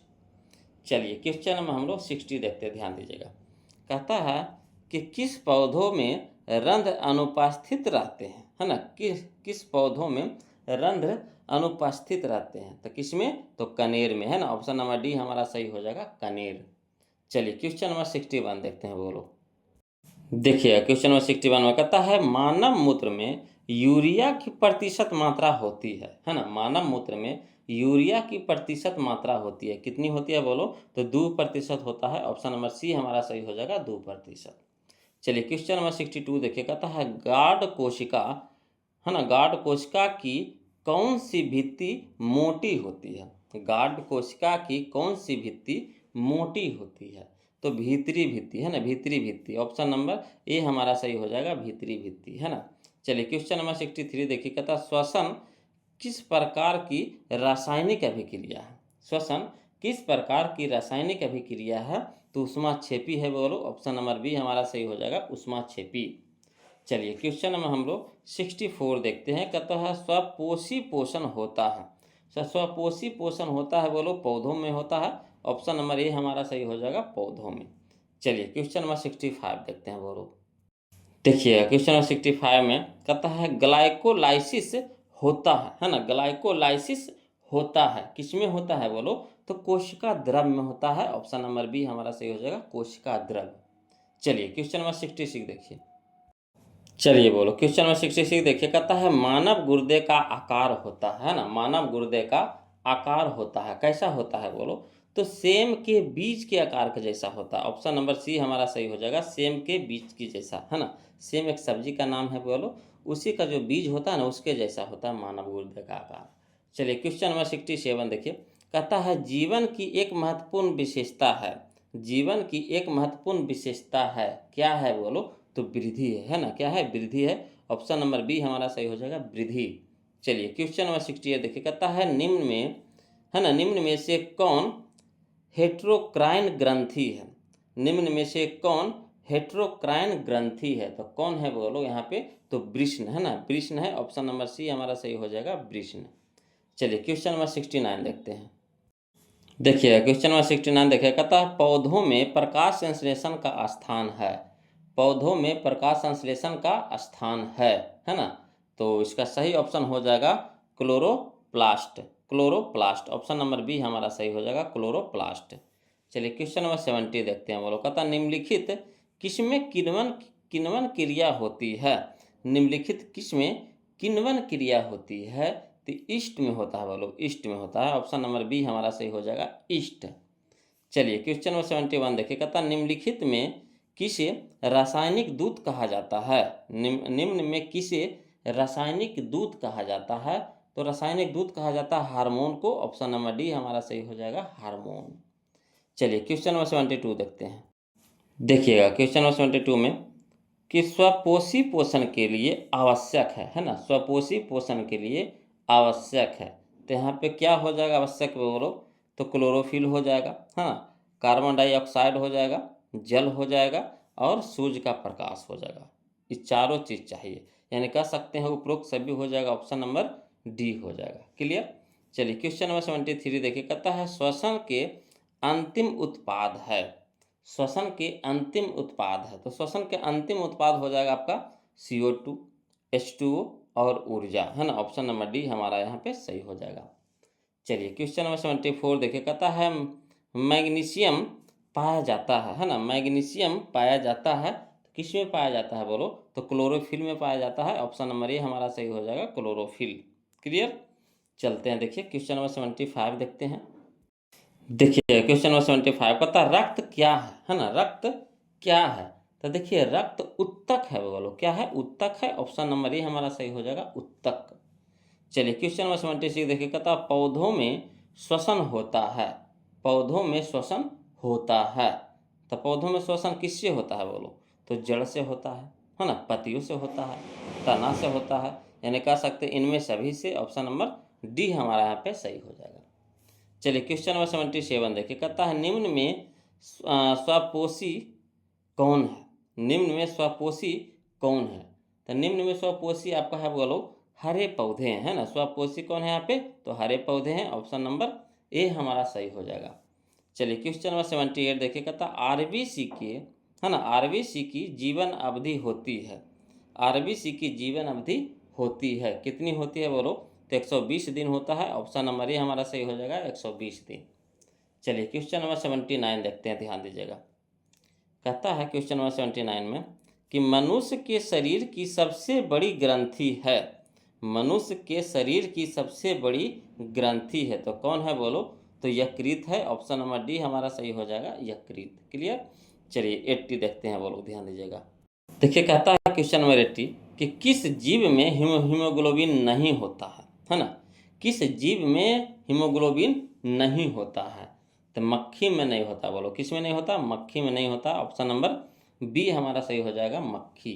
चलिए क्वेश्चन नंबर हम लोग 60 देखते हैं, ध्यान दीजिएगा। कहता है कि किस पौधों में रंध्र अनुपस्थित रहते हैं, है ना। किस पौधों में रंध्र अनुपस्थित रहते हैं। तो किसमें? तो कनेर में, है ना। ऑप्शन नंबर डी हमारा सही हो जाएगा, कनेर। चलिए क्वेश्चन नंबर 61 देखते हैं। बोलो, देखिए क्वेश्चन नंबर 61 में कहता है मानव मूत्र में यूरिया की प्रतिशत मात्रा होती है ना। मानव मूत्र में यूरिया की प्रतिशत मात्रा होती है, कितनी होती है बोलो? तो 2% होता है। ऑप्शन नंबर सी हमारा सही हो जाएगा, 2%। चलिए क्वेश्चन नंबर 62 देखिए, कहता है गार्ड कोशिका, है ना, गार्ड कोशिका की कौन सी भित्ति मोटी होती है? गार्ड कोशिका की कौन सी भित्ति मोटी होती है? तो भीतरी भित्ति, है ना, भीतरी भित्ति। ऑप्शन नंबर ए हमारा सही हो जाएगा, भीतरी भित्ति, है ना। चलिए क्वेश्चन नंबर 63 देखिए, कहता है श्वसन किस प्रकार की रासायनिक अभिक्रिया है? श्वसन किस प्रकार की रासायनिक अभिक्रिया है? तो ऊष्माक्षेपी है। बोलो, ऑप्शन नंबर बी हमारा सही हो जाएगा, ऊष्माक्षेपी। चलिए क्वेश्चन नंबर हम लोग 64 देखते हैं। कहता है स्वपोषी पोषण होता है। स्वपोषी पोषण होता है, बोलो, पौधों में होता है। ऑप्शन नंबर ए हमारा सही हो जाएगा, पौधों में। चलिए क्वेश्चन नंबर 65 देखते हैं। बोलो, देखिए क्वेश्चन नंबर 65 में कहता है ग्लाइकोलाइसिस होता है ना। ग्लाइकोलाइसिस होता है, किसमें होता है बोलो? तो कोशिका द्रव में होता है। ऑप्शन नंबर बी हमारा सही हो जाएगा, कोशिका द्रव। चलिए क्वेश्चन नंबर 66 देखिए। चलिए बोलो, क्वेश्चन नंबर 66 देखिए, कहता है मानव गुर्दे का आकार होता है ना। मानव गुर्दे का आकार होता है, कैसा होता है बोलो? तो सेम के बीज के आकार का जैसा होता है। ऑप्शन नंबर सी हमारा सही हो जाएगा, सेम के बीज की जैसा, है ना। सेम एक सब्जी का नाम है, बोलो, उसी का जो बीज होता है ना, उसके जैसा होता है मानव गुर्दे का आकार। चलिए क्वेश्चन नंबर 67 देखिए, कहता है जीवन की एक महत्वपूर्ण विशेषता है। जीवन की एक महत्वपूर्ण विशेषता है, क्या है बोलो? तो वृद्धि है ना। क्या है? वृद्धि है। ऑप्शन नंबर बी हमारा सही हो जाएगा, वृद्धि। चलिए क्वेश्चन नंबर 68 देखिए, कहता है निम्न में, है ना, निम्न में से कौन हेट्रोक्राइन ग्रंथि है? निम्न में से कौन हेट्रोक्राइन ग्रंथि है? तो कौन है बोलो यहाँ पे? तो वृष्ण, है ना, वृष्ण है। ऑप्शन नंबर सी हमारा सही हो जाएगा, वृष्ण। चलिए क्वेश्चन नंबर 69 देखते हैं। देखिए क्वेश्चन नंबर 69 देखिए, कहता है पौधों में प्रकाश संश्लेषण का स्थान है। पौधों में प्रकाश संश्लेषण का स्थान है ना। तो इसका सही ऑप्शन हो जाएगा chloroplast. Chloroplast, option number B हमारा सही हो जाएगा, क्लोरोप्लास्ट। चलिए क्वेश्चन नंबर 70 देखते हैं। बोलो, कहता निम्नलिखित किसमें किण्वन किण्वन क्रिया होती है? निम्नलिखित किसमें किण्वन क्रिया होती है? तो ईस्ट में होता है। बोलो, ईस्ट में होता है। ऑप्शन नंबर बी हमारा सही हो जाएगा, ईस्ट। चलिए क्वेश्चन नंबर 71 देखिए, कहता निम्नलिखित में किसे रासायनिक दूत कहा जाता है? निम्न में किसे रासायनिक दूत कहा जाता है? तो रासायनिक दूत कहा जाता है हार्मोन को। ऑप्शन नंबर डी हमारा सही हो जाएगा, हार्मोन। चलिए क्वेश्चन नंबर 72 देखते हैं। देखिएगा क्वेश्चन नंबर 72 में कि स्वपोषी पोषण के लिए आवश्यक है ना। स्वपोषी पोषण के लिए आवश्यक है, तो यहाँ पे क्या हो जाएगा आवश्यक बोलो? तो क्लोरोफिल हो जाएगा, हाँ, कार्बन डाइऑक्साइड हो जाएगा, जल हो जाएगा, और सूर्य का प्रकाश हो जाएगा। ये चारों चीज़ चाहिए, यानी कह सकते हैं उपरोक्त सभी हो जाएगा। ऑप्शन नंबर डी हो जाएगा। क्लियर? चलिए क्वेश्चन नंबर 73 देखिए, कहता है श्वसन के अंतिम उत्पाद है। श्वसन के अंतिम उत्पाद है, तो श्वसन के अंतिम उत्पाद हो जाएगा आपका CO2, H2O और ऊर्जा, है ना। ऑप्शन नंबर डी हमारा यहाँ पे सही हो जाएगा। चलिए क्वेश्चन नंबर 74 देखिए, कहता है मैग्नीशियम पाया जाता है ना। मैग्नीशियम पाया जाता है, तो किस में पाया जाता है बोलो? तो क्लोरोफिल में पाया जाता है। ऑप्शन नंबर ए हमारा सही हो जाएगा, क्लोरोफिल। क्लियर? चलते हैं, देखिए क्वेश्चन नंबर 75 देखते हैं। देखिए क्वेश्चन नंबर 75 कहता है रक्त क्या है ना। रक्त क्या है? तो देखिए रक्त उत्तक है। बोलो, क्या है? उत्तक है। ऑप्शन नंबर ए हमारा सही हो जाएगा, उत्तक। चलिए क्वेश्चन नंबर 76 देखिए, कहता है पौधों में श्वसन होता है। पौधों में श्वसन होता है, तो पौधों में श्वसन किससे होता है बोलो? तो जड़ से होता है ना, पत्तियों से होता है, तना से होता है, यानी कह सकते हैं इनमें सभी से। ऑप्शन नंबर डी हमारा यहाँ पे सही हो जाएगा। चलिए क्वेश्चन नंबर 77 देखिए, कहता है निम्न में स्वपोषी कौन है? निम्न में स्वपोषी कौन है? तो निम्न में स्वपोषी आपका है बोलो, हरे पौधे हैं ना। स्वपोषी कौन है यहाँ पे? तो हरे पौधे हैं। ऑप्शन नंबर ए हमारा सही हो जाएगा। चलिए क्वेश्चन नंबर 78 देखिए, कहता आरबीसी के, है ना, आरबीसी की जीवन अवधि होती है। आरबीसी की जीवन अवधि होती है, कितनी होती है बोलो? तो 120 दिन होता है। ऑप्शन नंबर ए हमारा सही हो जाएगा 120 दिन। चलिए क्वेश्चन नंबर 79 देखते हैं, ध्यान दीजिएगा। कहता है क्वेश्चन नंबर 79 में कि मनुष्य के शरीर की सबसे बड़ी ग्रंथि है, मनुष्य के शरीर की सबसे बड़ी ग्रंथि है, तो कौन है बोलो? तो यकृत है। ऑप्शन नंबर डी हमारा सही हो जाएगा यकृत। क्लियर। चलिए 80 देखते हैं, बोलो ध्यान दीजिएगा। देखिए कहता है क्वेश्चन नंबर 80 कि किस जीव में हीमोग्लोबिन नहीं होता है ना? किस जीव में हीमोग्लोबिन नहीं होता है? तो मक्खी में नहीं होता। बोलो किस में नहीं होता? मक्खी में नहीं होता। ऑप्शन नंबर बी हमारा सही हो जाएगा मक्खी।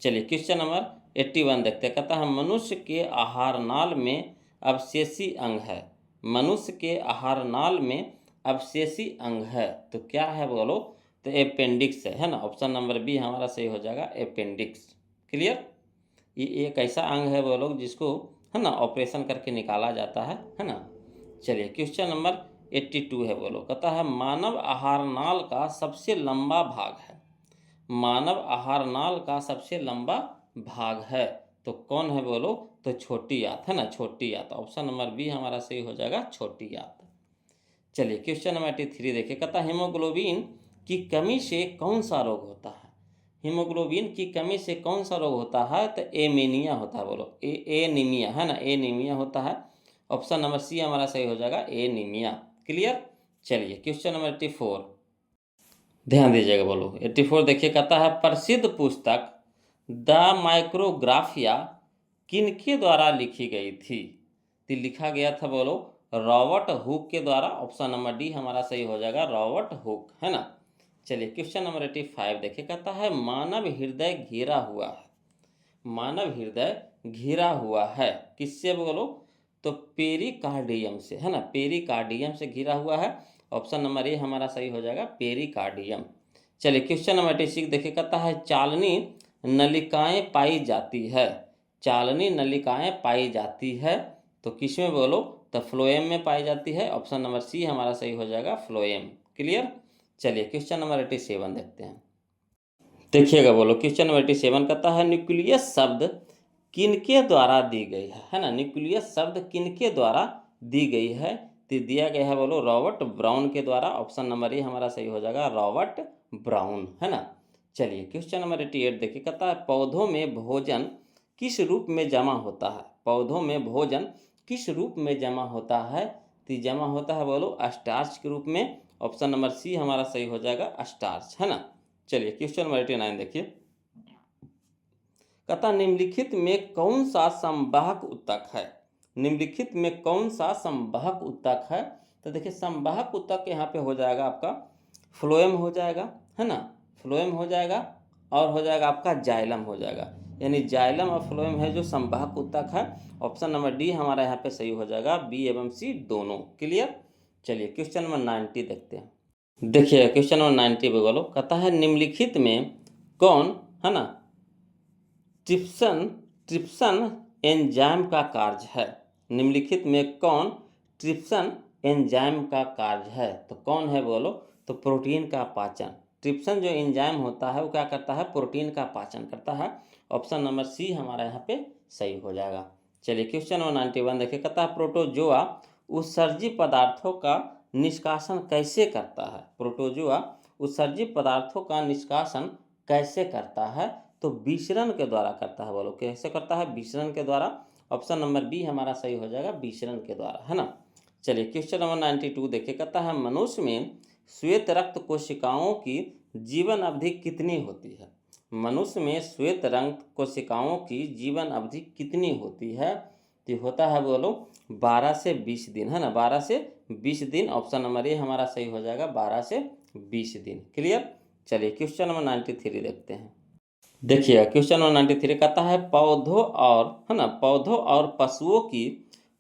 चलिए क्वेश्चन नंबर 81 देखते हैं। कहता है मनुष्य के आहार नाल में अवशेषी अंग है, मनुष्य के आहार नाल में अवशेषी अंग है, तो क्या है बोलो? तो अपेंडिक्स है ना? ऑप्शन नंबर बी हमारा सही हो जाएगा अपेंडिक्स। क्लियर। ये एक ऐसा अंग है बोलो जिसको है ना ऑपरेशन करके निकाला जाता है ना? चलिए क्वेश्चन नंबर 82 है, बोलो कहता है मानव आहार नाल का सबसे लंबा भाग है, मानव आहार नाल का सबसे लंबा भाग है, तो कौन है बोलो? तो छोटी आंत है ना, छोटी आंत। ऑप्शन नंबर बी हमारा सही हो जाएगा छोटी आंत। चलिए क्वेश्चन नंबर 83 देखिए। कहता है हीमोग्लोबिन की कमी से कौन सा रोग होता है? हीमोग्लोबिन की कमी से कौन सा रोग होता है? तो एनीमिया होता है। बोलो एनीमिया है ना, एनीमिया होता है। ऑप्शन नंबर सी हमारा सही हो जाएगा एनीमिया। क्लियर। चलिए क्वेश्चन नंबर 84 ध्यान दीजिएगा। बोलो 84 देखिए। कहता है प्रसिद्ध पुस्तक द माइक्रोग्राफिया किनके द्वारा लिखी गई थी? तो लिखा गया था बोलो रॉबर्ट हुक के द्वारा। ऑप्शन नंबर डी हमारा सही हो जाएगा रॉबर्ट हुक है ना। चलिए क्वेश्चन नंबर 85 देखिए। कहता है मानव हृदय घिरा हुआ है, मानव हृदय घिरा हुआ है किससे बोलो? तो पेरिकार्डियम से है ना, पेरिकार्डियम से घिरा हुआ है। ऑप्शन नंबर ए हमारा सही हो जाएगा पेरिकार्डियम। चलिए क्वेश्चन नंबर 86 देखिए। कहता है चालनी नलिकाएं पाई जाती है, चालनी नलिकाएं पाई जाती है, तो किस में बोलो? तो फ्लोएम में पाई जाती है। ऑप्शन नंबर सी हमारा सही हो जाएगा फ्लोएम। क्लियर। चलिए क्वेश्चन नंबर 87 देखते हैं। देखिएगा बोलो क्वेश्चन नंबर 87 कहता है न्यूक्लियस शब्द किनके द्वारा दी गई है ना? न्यूक्लियस शब्द किनके द्वारा दी गई है? तो दिया गया है बोलो रॉबर्ट ब्राउन के द्वारा। ऑप्शन नंबर ए हमारा सही हो जाएगा रॉबर्ट ब्राउन है ना। चलिए क्वेश्चन नंबर 88 देखिए। कहता है पौधों में भोजन किस रूप में जमा होता है? पौधों में भोजन किस रूप में जमा होता है? तो जमा होता है बोलो स्टार्च के रूप में। ऑप्शन नंबर सी हमारा सही हो जाएगा स्टार्च है ना। चलिए क्वेश्चन नंबर 89 देखिए। कहता निम्नलिखित में कौन सा संवाहक ऊतक है? निम्नलिखित में कौन सा संवाहक ऊतक है? तो देखिए संवाहक ऊतक यहाँ पे हो जाएगा आपका फ्लोएम हो जाएगा है ना, फ्लोएम हो जाएगा और हो जाएगा आपका जाइलम हो जाएगा, यानी जाइलम और फ्लोएम है जो संवाहक ऊतक है। ऑप्शन नंबर डी हमारा यहाँ पे सही हो जाएगा, बी एवं सी दोनों। क्लियर। चलिए क्वेश्चन नंबर 90 देखते हैं। देखिए क्वेश्चन नंबर 90 पे बोलो कहता है निम्नलिखित में कौन है ना ट्रिप्सन ट्रिप्सन एंजाइम का कार्य है? निम्नलिखित में कौन ट्रिप्सन एंजाइम का कार्य है? तो कौन है बोलो? तो प्रोटीन का पाचन। ट्रिप्सन जो एंजाइम होता है वो क्या करता है? प्रोटीन का पाचन करता है। ऑप्शन नंबर सी हमारा यहाँ पे सही हो जाएगा। चलिए क्वेश्चन नंबर 91 देखिए। कहता है प्रोटोजोआ उत्सर्जी पदार्थों का निष्कासन कैसे करता है? प्रोटोजोआ उत्सर्जी पदार्थों का निष्कासन कैसे करता है? तो विसरण के द्वारा करता है। बोलो कैसे करता है? विसरण के द्वारा। ऑप्शन नंबर बी हमारा सही हो जाएगा विसरण के द्वारा है ना। चलिए क्वेश्चन नंबर 92 देखिए। कहता है मनुष्य में श्वेत रक्त कोशिकाओं की जीवन अवधि कितनी होती है? मनुष्य में श्वेत रक्त कोशिकाओं की जीवन अवधि कितनी होती है? तो होता है बोलो 12 से 20 दिन है ना, 12 से 20 दिन। ऑप्शन नंबर ए हमारा सही हो जाएगा 12 से 20 दिन। क्लियर। चलिए क्वेश्चन नंबर 93 देखते हैं। देखिए क्वेश्चन नंबर 93 कहता है पौधों और है ना, पौधों और पशुओं की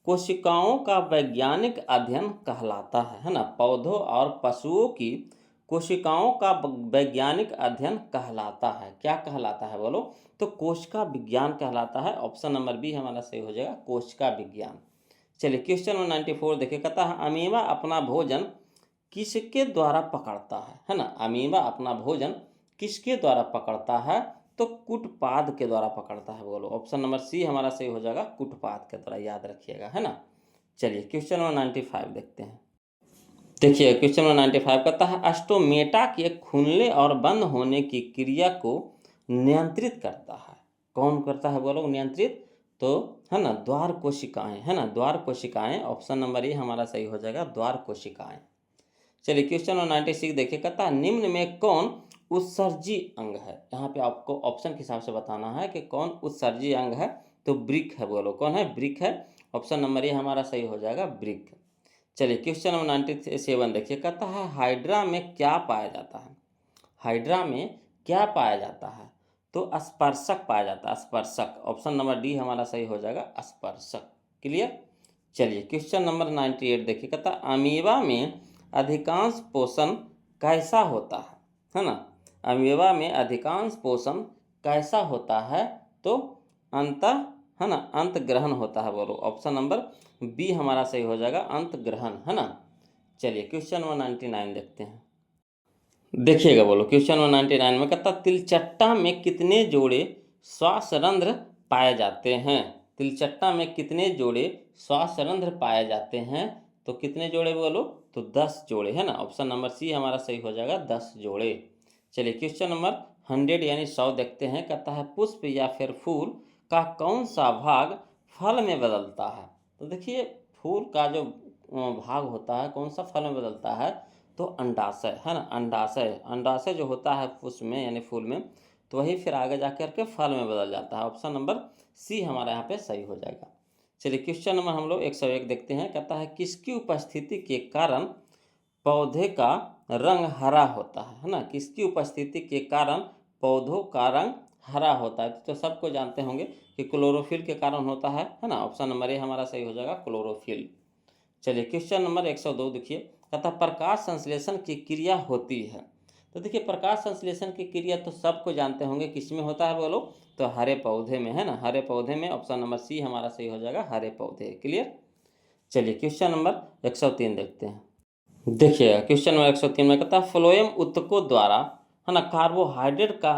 कोशिकाओं का वैज्ञानिक अध्ययन कहलाता है ना। पौधों और पशुओं की कोशिकाओं का वैज्ञानिक अध्ययन कहलाता है। क्या कहलाता है बोलो? तो कोशिका विज्ञान कहलाता है। ऑप्शन नंबर बी हमारा सही हो जाएगा कोशिका विज्ञान। चलिए क्वेश्चन नंबर 94 देखिए। कहता है अमीबा अपना भोजन किसके द्वारा पकड़ता है ना? अमीबा अपना भोजन किसके द्वारा पकड़ता है? तो कुटपाद के द्वारा पकड़ता है। बोलो ऑप्शन नंबर सी हमारा सही हो जाएगा, कुटपाद के द्वारा, याद रखिएगा, है ना। चलिए क्वेश्चन नंबर 95 देखते हैं। देखिए क्वेश्चन नंबर 95 कहता है अस्टोमेटा के खुलने और बंद होने की क्रिया को नियंत्रित करता है। कौन करता है बोलो नियंत्रित? तो है ना द्वार कोशिकाएं, है ना, द्वार कोशिकाएं। ऑप्शन नंबर ए हमारा सही हो जाएगा, द्वार कोशिकाएं। चलिए क्वेश्चन नंबर 96 देखिए, कहता है निम्न में कौन उत्सर्जी अंग है। यहाँ पे आपको ऑप्शन के हिसाब से बताना है कि कौन उत्सर्जी अंग है। तो ब्रिक है। बोलो कौन है? ब्रिक है। ऑप्शन नंबर ए हमारा सही हो जाएगा, ब्रिक। चलिए क्वेश्चन नंबर 97 देखिए, कहता है हाइड्रा में क्या पाया जाता है। हाइड्रा में क्या पाया जाता है? तो स्पर्शक पाया जाता है, स्पर्शक। ऑप्शन नंबर डी हमारा सही हो जाएगा, स्पर्शक। क्लियर। चलिए क्वेश्चन नंबर 98 देखिए, कहता है अमीबा में अधिकांश पोषण कैसा होता है ना। अमीबा में अधिकांश पोषण कैसा होता है? तो है ना, अंत ग्रहण होता है। बोलो ऑप्शन नंबर बी हमारा सही हो जाएगा, अंत ग्रहण, है ना। चलिए क्वेश्चन नंबर 99 देखते हैं। देखिएगा बोलो क्वेश्चन नंबर 99 में कहता तिलचट्टा में कितने जोड़े श्वासरंध्र पाए जाते हैं। तिलचट्टा में कितने जोड़े श्वासरंध्र पाए जाते हैं? तो कितने जोड़े बोलो? तो 10 जोड़े, है ना। ऑप्शन नंबर सी हमारा सही हो जाएगा, 10 जोड़े। चलिए क्वेश्चन नंबर 100 यानी 100 देखते हैं। कहता है पुष्प या फिर फूल का कौन सा भाग फल में बदलता है। तो देखिए फूल का जो भाग होता है कौन सा फल में बदलता है? तो अंडाशय, है ना। अंडाशय, अंडाशय जो होता है पुष्प में यानी फूल में, तो वही फिर आगे जाकर के फल में बदल जाता है। ऑप्शन नंबर सी हमारा यहाँ पे सही हो जाएगा। चलिए क्वेश्चन नंबर हम लोग 101 देखते हैं। कहता है किसकी उपस्थिति के कारण पौधे का रंग हरा होता है ना। किसकी उपस्थिति के कारण पौधों का रंग हरा होता है? तो सबको जानते होंगे कि क्लोरोफिल के कारण होता है ना। ऑप्शन नंबर ए हमारा सही हो जाएगा, क्लोरोफिल। चलिए क्वेश्चन नंबर 102 देखिए, कहता प्रकाश संश्लेषण की क्रिया होती है। तो देखिए प्रकाश संश्लेषण की क्रिया तो सबको जानते होंगे, किस में होता है बोलो? तो हरे पौधे में, है ना, हरे पौधे में। ऑप्शन नंबर सी हमारा सही हो जाएगा, हरे पौधे। क्लियर। चलिए क्वेश्चन नंबर 103 देखते हैं। देखिए क्वेश्चन नंबर 103 में कहता है फ्लोएम ऊतकों द्वारा, है ना, कार्बोहाइड्रेट का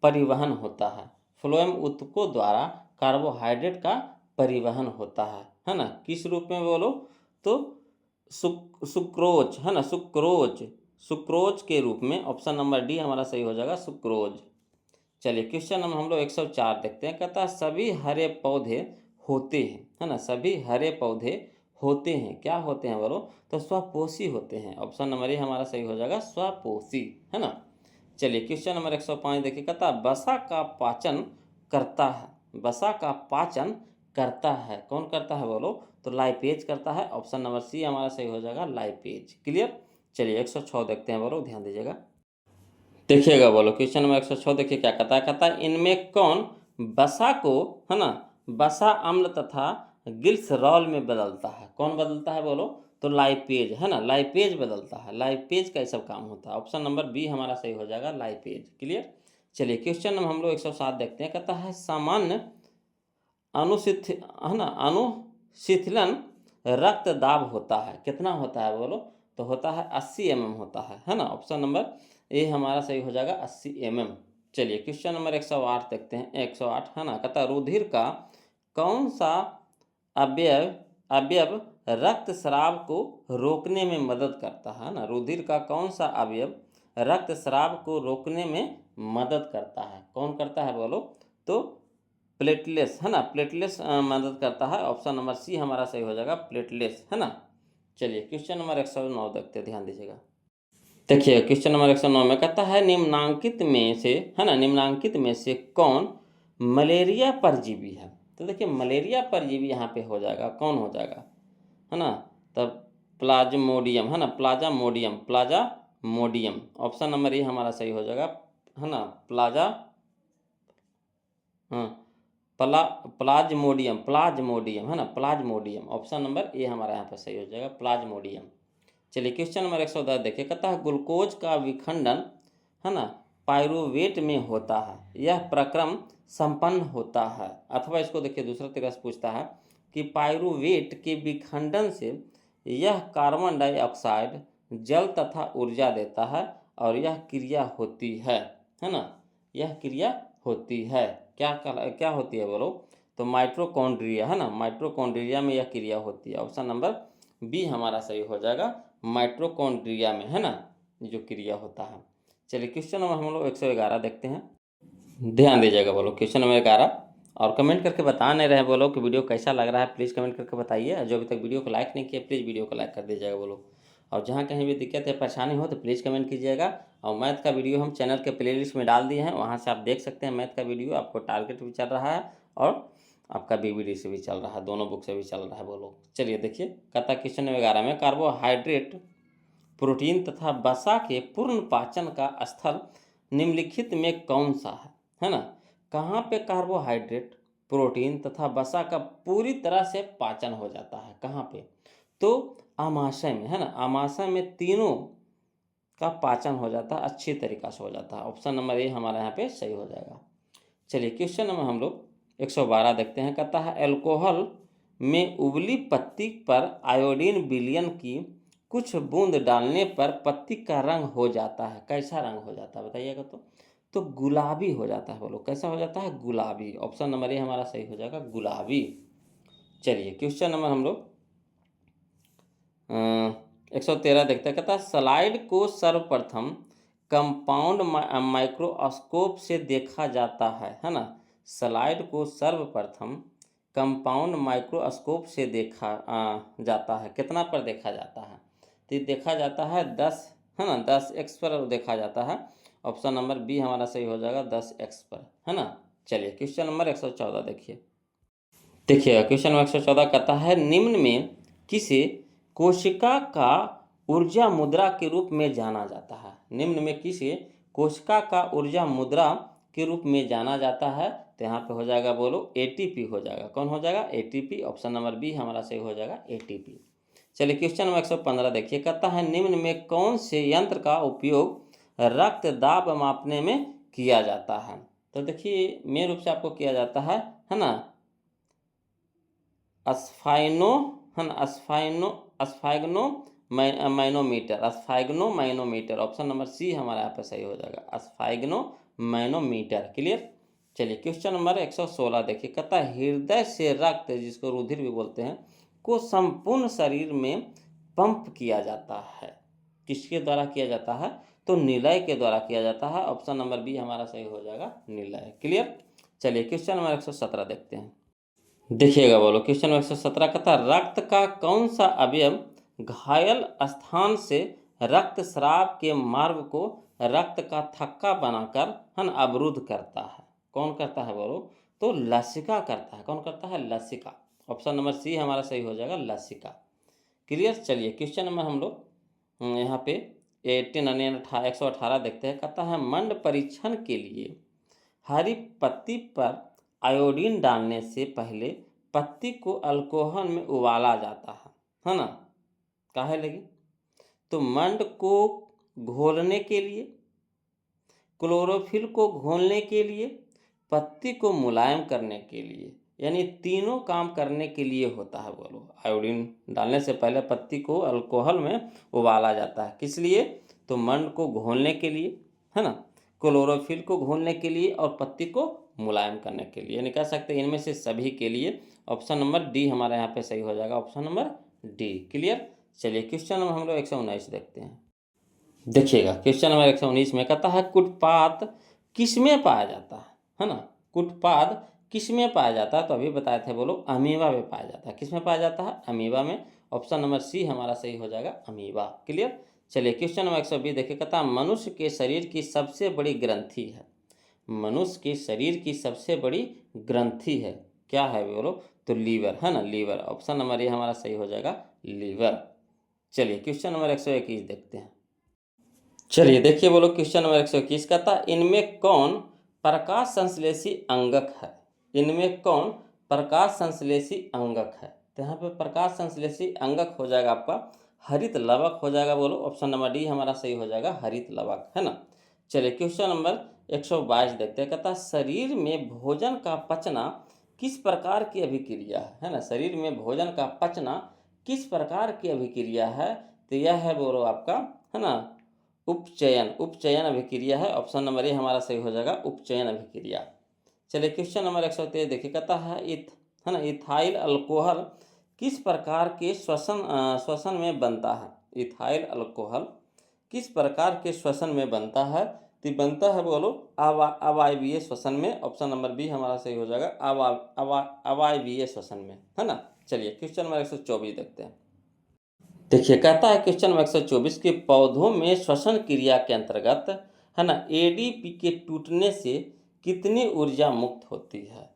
परिवहन होता है। फ्लोएम ऊतकों द्वारा कार्बोहाइड्रेट का परिवहन होता है ना। किस रूप में बोलो? तो सुक्रोज, है ना, सुक्रोज, सुक्रोज के रूप में। ऑप्शन नंबर डी हमारा सही हो जाएगा, सुक्रोज। चलिए क्वेश्चन नंबर हम लोग 104 देखते हैं। कहता है सभी हरे पौधे होते हैं, है ना, सभी हरे पौधे होते हैं। क्या होते हैं बोलो? तो स्वपोषी होते हैं। ऑप्शन नंबर ए हमारा सही हो जाएगा, स्वपोषी, है ना। चलिए क्वेश्चन नंबर 105 देखिए, कहता है वसा का पाचन करता है। वसा का पाचन करता है, कौन करता है बोलो? तो लाइपेज करता है। ऑप्शन नंबर सी हमारा सही हो जाएगा, लाइपेज। क्लियर। चलिए 106 देखते हैं बोलो, ध्यान दीजिएगा। देखिएगा बोलो क्वेश्चन नंबर 106 देखिए क्या कहता है। कहता है इनमें कौन वसा को, है ना, वसा अम्ल तथा ग्लिसरॉल में बदलता है। कौन बदलता है बोलो? तो लाइपेज, है ना, लाइपेज बदलता है। लाइपेज का ये सब काम होता है। ऑप्शन नंबर बी हमारा सही हो जाएगा, लाइपेज। क्लियर। चलिए क्वेश्चन नंबर हम लोग 107 देखते हैं। कहता है सामान्य अनुशिथिल, है ना, अनुशिथिलन रक्तदाब होता है। कितना होता है बोलो? तो होता है 80 mm होता है ना। ऑप्शन नंबर ए हमारा सही हो जाएगा, 80 mm। चलिए क्वेश्चन नंबर 108 देखते हैं। 108, है ना, कहता रुधिर का कौन सा अवयव अवयव रक्तस्राव को रोकने में मदद करता है ना। रुधिर का कौन सा अवयव रक्तस्राव को रोकने में मदद करता है? कौन करता है बोलो? तो प्लेटलेट्स, है ना, प्लेटलेट्स मदद करता है। ऑप्शन नंबर सी हमारा सही हो जाएगा, प्लेटलेट्स, है ना। चलिए क्वेश्चन नंबर 109 देखते हैं, ध्यान दीजिएगा। देखिए क्वेश्चन नंबर 109 में कहता है निम्नांकित में से, है ना, निम्नांकित में से कौन मलेरिया परजीवी है। तो देखिए मलेरिया परजीवी यहाँ पे हो जाएगा, कौन हो जाएगा, है ना, तब प्लाज्मोडियम, है ना, Plasmodium, Plasmodium. Option number A हमारा सही हो जाएगा, है ना, प्लाज्मोडियम, प्लाज्मोडियम, है ना, प्लाज्मोडियम। ऑप्शन नंबर ए हमारा यहाँ पर सही हो जाएगा, प्लाज्मोडियम। चलिए क्वेश्चन नंबर 110 देखिए, कहता है ग्लूकोज का विखंडन, है ना, पाइरूवेट में होता है। यह प्रक्रम संपन्न होता है। अथवा इसको देखिए दूसरा तरीका से पूछता है कि पाइरूवेट के विखंडन से यह कार्बन डाइऑक्साइड, जल तथा ऊर्जा देता है और यह क्रिया होती है ना, यह क्रिया होती है। क्या होती है बोलो? तो माइटोकॉन्ड्रिया, है ना, माइटोकॉन्ड्रिया में यह क्रिया होती है। ऑप्शन नंबर बी हमारा सही हो जाएगा, माइटोकॉन्ड्रिया में, है ना, जो क्रिया होता है। चलिए क्वेश्चन नंबर हम लोग 111 देखते हैं। ध्यान दीजिएगा बोलो, क्वेश्चन नंबर 11। और कमेंट करके बता नहीं रहे बोलो कि वीडियो कैसा लग रहा है, प्लीज़ कमेंट करके बताइए। जो अभी तक वीडियो को लाइक नहीं किया, प्लीज़ वीडियो को लाइक कर दीजिएगा बोलो। और जहाँ कहीं भी दिक्कत या परेशानी हो तो प्लीज़ कमेंट कीजिएगा। और मैथ का वीडियो हम चैनल के प्लेलिस्ट में डाल दिए हैं, वहाँ से आप देख सकते हैं मैथ का वीडियो। आपको टारगेट भी चल रहा है और आपका बीबीडी से भी चल रहा है, दोनों बुक से भी चल रहा है बोलो। चलिए देखिए, कहता क्वेश्चन नंबर 11 में, कार्बोहाइड्रेट, प्रोटीन तथा वसा के पूर्ण पाचन का स्थल निम्नलिखित में कौन सा है ना? कहाँ पे कार्बोहाइड्रेट, प्रोटीन तथा वसा का पूरी तरह से पाचन हो जाता है, कहाँ पे? तो आमाशय में, है ना, आमाशय में तीनों का पाचन हो जाता है, अच्छी तरीक़ा से हो जाता है। ऑप्शन नंबर ए हमारा यहाँ पे सही हो जाएगा। चलिए क्वेश्चन नंबर हम लोग 112 देखते हैं। कहता है अल्कोहल में उबली पत्ती पर आयोडीन विलयन की कुछ बूंद डालने पर पत्ती का रंग हो जाता है, कैसा रंग हो जाता है बताइएगा? तो गुलाबी हो जाता है बोलो। कैसा हो जाता है? गुलाबी। ऑप्शन नंबर ए हमारा सही हो जाएगा, गुलाबी। चलिए क्वेश्चन नंबर हम लोग 113 देखते हैं। कहता है स्लाइड को सर्वप्रथम कंपाउंड माइक्रोस्कोप से देखा जाता है ना? स्लाइड को सर्वप्रथम कंपाउंड माइक्रोस्कोप से देखा जाता है। कितना पर देखा जाता है? तो देखा जाता है 10, है ना, 10x पर देखा जाता है। ऑप्शन नंबर बी हमारा सही हो जाएगा, 10x पर, है ना। चलिए क्वेश्चन नंबर 114 देखिएगा। क्वेश्चन नंबर 114 कहता है निम्न में किसे कोशिका का ऊर्जा मुद्रा के रूप में जाना जाता है? निम्न में किसे कोशिका का ऊर्जा मुद्रा के रूप में जाना जाता है? तो यहाँ पे हो जाएगा बोलो ATP हो जाएगा। कौन हो जाएगा? ATP। ऑप्शन नंबर बी हमारा सही हो जाएगा, ATP। चलिए क्वेश्चन नंबर 115 देखिए। कहता है निम्न में कौन से यंत्र का उपयोग रक्त दाब मापने में किया जाता है? तो देखिए मेन रूप से आपको किया जाता है ना, अस्फाइनो, है ना, अस्फाइग्नोमाइनोमीटर। ऑप्शन नंबर सी हमारा यहाँ पे सही हो जाएगा, अस्फाइग्नोमाइनोमीटर। क्लियर। चलिए क्वेश्चन नंबर 116 देखिए। कहता है हृदय से रक्त, जिसको रुधिर भी बोलते हैं, को संपूर्ण शरीर में पंप किया जाता है। किसके द्वारा किया जाता है? तो निलय के द्वारा किया जाता है। ऑप्शन नंबर बी हमारा सही हो जाएगा, निलय। क्लियर। चलिए क्वेश्चन नंबर 117 देखते हैं। देखिएगा बोलो, क्वेश्चन 117 कहता है रक्त का कौन सा अवयव घायल स्थान से रक्त स्राव के मार्ग को रक्त का थक्का बनाकर अवरुद्ध करता है? कौन करता है बोलो? तो लसिका करता है। कौन करता है? लसिका। ऑप्शन नंबर सी हमारा सही हो जाएगा, लसिका। क्लियर। चलिए क्वेश्चन नंबर हम लोग यहाँ पे 118 देखते हैं। कहता है मंड परीक्षण के लिए हरी पत्ती पर आयोडीन डालने से पहले पत्ती को अल्कोहल में उबाला जाता है ना? काहे लगी? तो मंड को घोलने के लिए, क्लोरोफिल को घोलने के लिए, पत्ती को मुलायम करने के लिए, यानी तीनों काम करने के लिए होता है बोलो। आयोडीन डालने से पहले पत्ती को अल्कोहल में उबाला जाता है, किस लिए? तो मंड को घोलने के लिए, है ना, क्लोरोफिल को घोलने के लिए और पत्ती को मुलायम करने के लिए, यानी कह सकते हैं इनमें से सभी के लिए। ऑप्शन नंबर डी हमारे यहाँ पे सही हो जाएगा, ऑप्शन नंबर डी। क्लियर। चलिए क्वेश्चन नंबर हम लोग 119 देखते हैं। देखिएगा क्वेश्चन नंबर 119 में कहता है कुटपात किस में पाया जाता है ना? कुटपात किस में पाया जाता है? तो अभी बताए थे बोलो, अमीबा में पाया जाता है। किस में पाया जाता है? अमीबा में। ऑप्शन नंबर सी हमारा सही हो जाएगा, अमीबा। क्लियर। चलिए क्वेश्चन नंबर 120 देखिए। कहता है मनुष्य के शरीर की सबसे बड़ी ग्रंथि है, मनुष्य के शरीर की सबसे बड़ी ग्रंथि है, क्या है बोलो? तो लीवर, है ना, लीवर। ऑप्शन नंबर ए हमारा सही हो जाएगा, लीवर। चलिए क्वेश्चन नंबर 121 देखते हैं। चलिए देखिए बोलो, क्वेश्चन नंबर 121 कहता है इनमें कौन प्रकाश संश्लेषी अंगक है? इनमें कौन प्रकाश संश्लेषी अंगक है? तो यहाँ पे प्रकाश संश्लेषी अंगक हो जाएगा आपका हरित लवक हो जाएगा बोलो। ऑप्शन नंबर डी हमारा सही हो जाएगा, हरित लवक, है ना। चलिए क्वेश्चन नंबर 122 देखते हैं। कहता है शरीर में भोजन का पचना किस प्रकार की अभिक्रिया है ना? शरीर में भोजन का पचना किस प्रकार की अभिक्रिया है? तो यह है बोलो आपका, है ना, उपचयन अभिक्रिया है। ऑप्शन नंबर ए हमारा सही हो जाएगा, उपचयन अभिक्रिया। चलिए क्वेश्चन नंबर 123 देखिए, कहता है ना, इथाइल अल्कोहल किस प्रकार के श्वसन में बनता है। इथाइल अल्कोहल किस प्रकार के श्वसन में बनता है। तो बनता है बोलो अवायवीय श्वसन में। ऑप्शन नंबर बी हमारा सही हो जाएगा, अवायवीय श्वसन में, है ना। चलिए क्वेश्चन नंबर 124 देखते हैं। देखिए कहता है क्वेश्चन नंबर 124 के पौधों में श्वसन क्रिया के अंतर्गत, है ना, एडीपी के टूटने से कितनी ऊर्जा मुक्त होती है।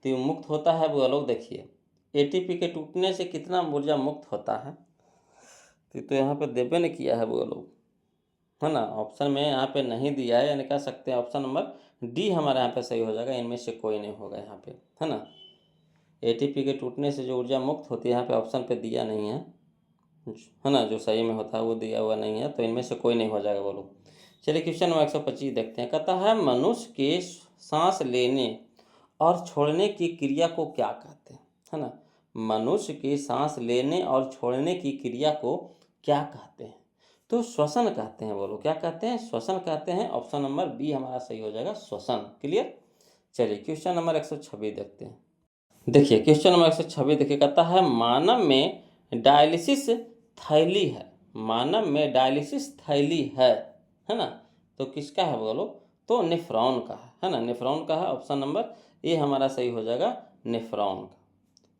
तो मुक्त होता है वो लोग, देखिए एटीपी के टूटने से कितना ऊर्जा मुक्त होता है। तो यहाँ पे देवे ने किया है वो लोग, है ना। ऑप्शन में यहाँ पे नहीं दिया है, यानी कह सकते हैं ऑप्शन नंबर डी हमारा यहाँ पे सही हो जाएगा, इनमें से कोई नहीं होगा यहाँ पे, है ना। एटीपी के टूटने से जो ऊर्जा मुक्त होती है यहाँ पे ऑप्शन पे दिया नहीं है ना, जो सही में होता है वो दिया हुआ नहीं है, तो इनमें से कोई नहीं हो जाएगा बोलो। चलिए क्वेश्चन नंबर 125 देखते हैं। कहता है मनुष्य के सांस लेने और छोड़ने की क्रिया को क्या कहते हैं, है ना। मनुष्य की सांस लेने और छोड़ने की क्रिया को क्या कहते हैं। तो श्वसन कहते हैं बोलो, क्या कहते हैं, श्वसन कहते हैं। ऑप्शन नंबर बी हमारा सही हो जाएगा, श्वसन। क्लियर। चलिए क्वेश्चन नंबर 126 देखते हैं। देखिए क्वेश्चन नंबर 126 देखिए, कहता है मानव में डायलिसिस थैली है। मानव में डायलिसिस थैली है ना। तो किसका है बोलो, तो नेफ्रॉन का है ना, नेफ्रॉन का है। ऑप्शन नंबर ए हमारा सही हो जाएगा, नेफ्रॉन का।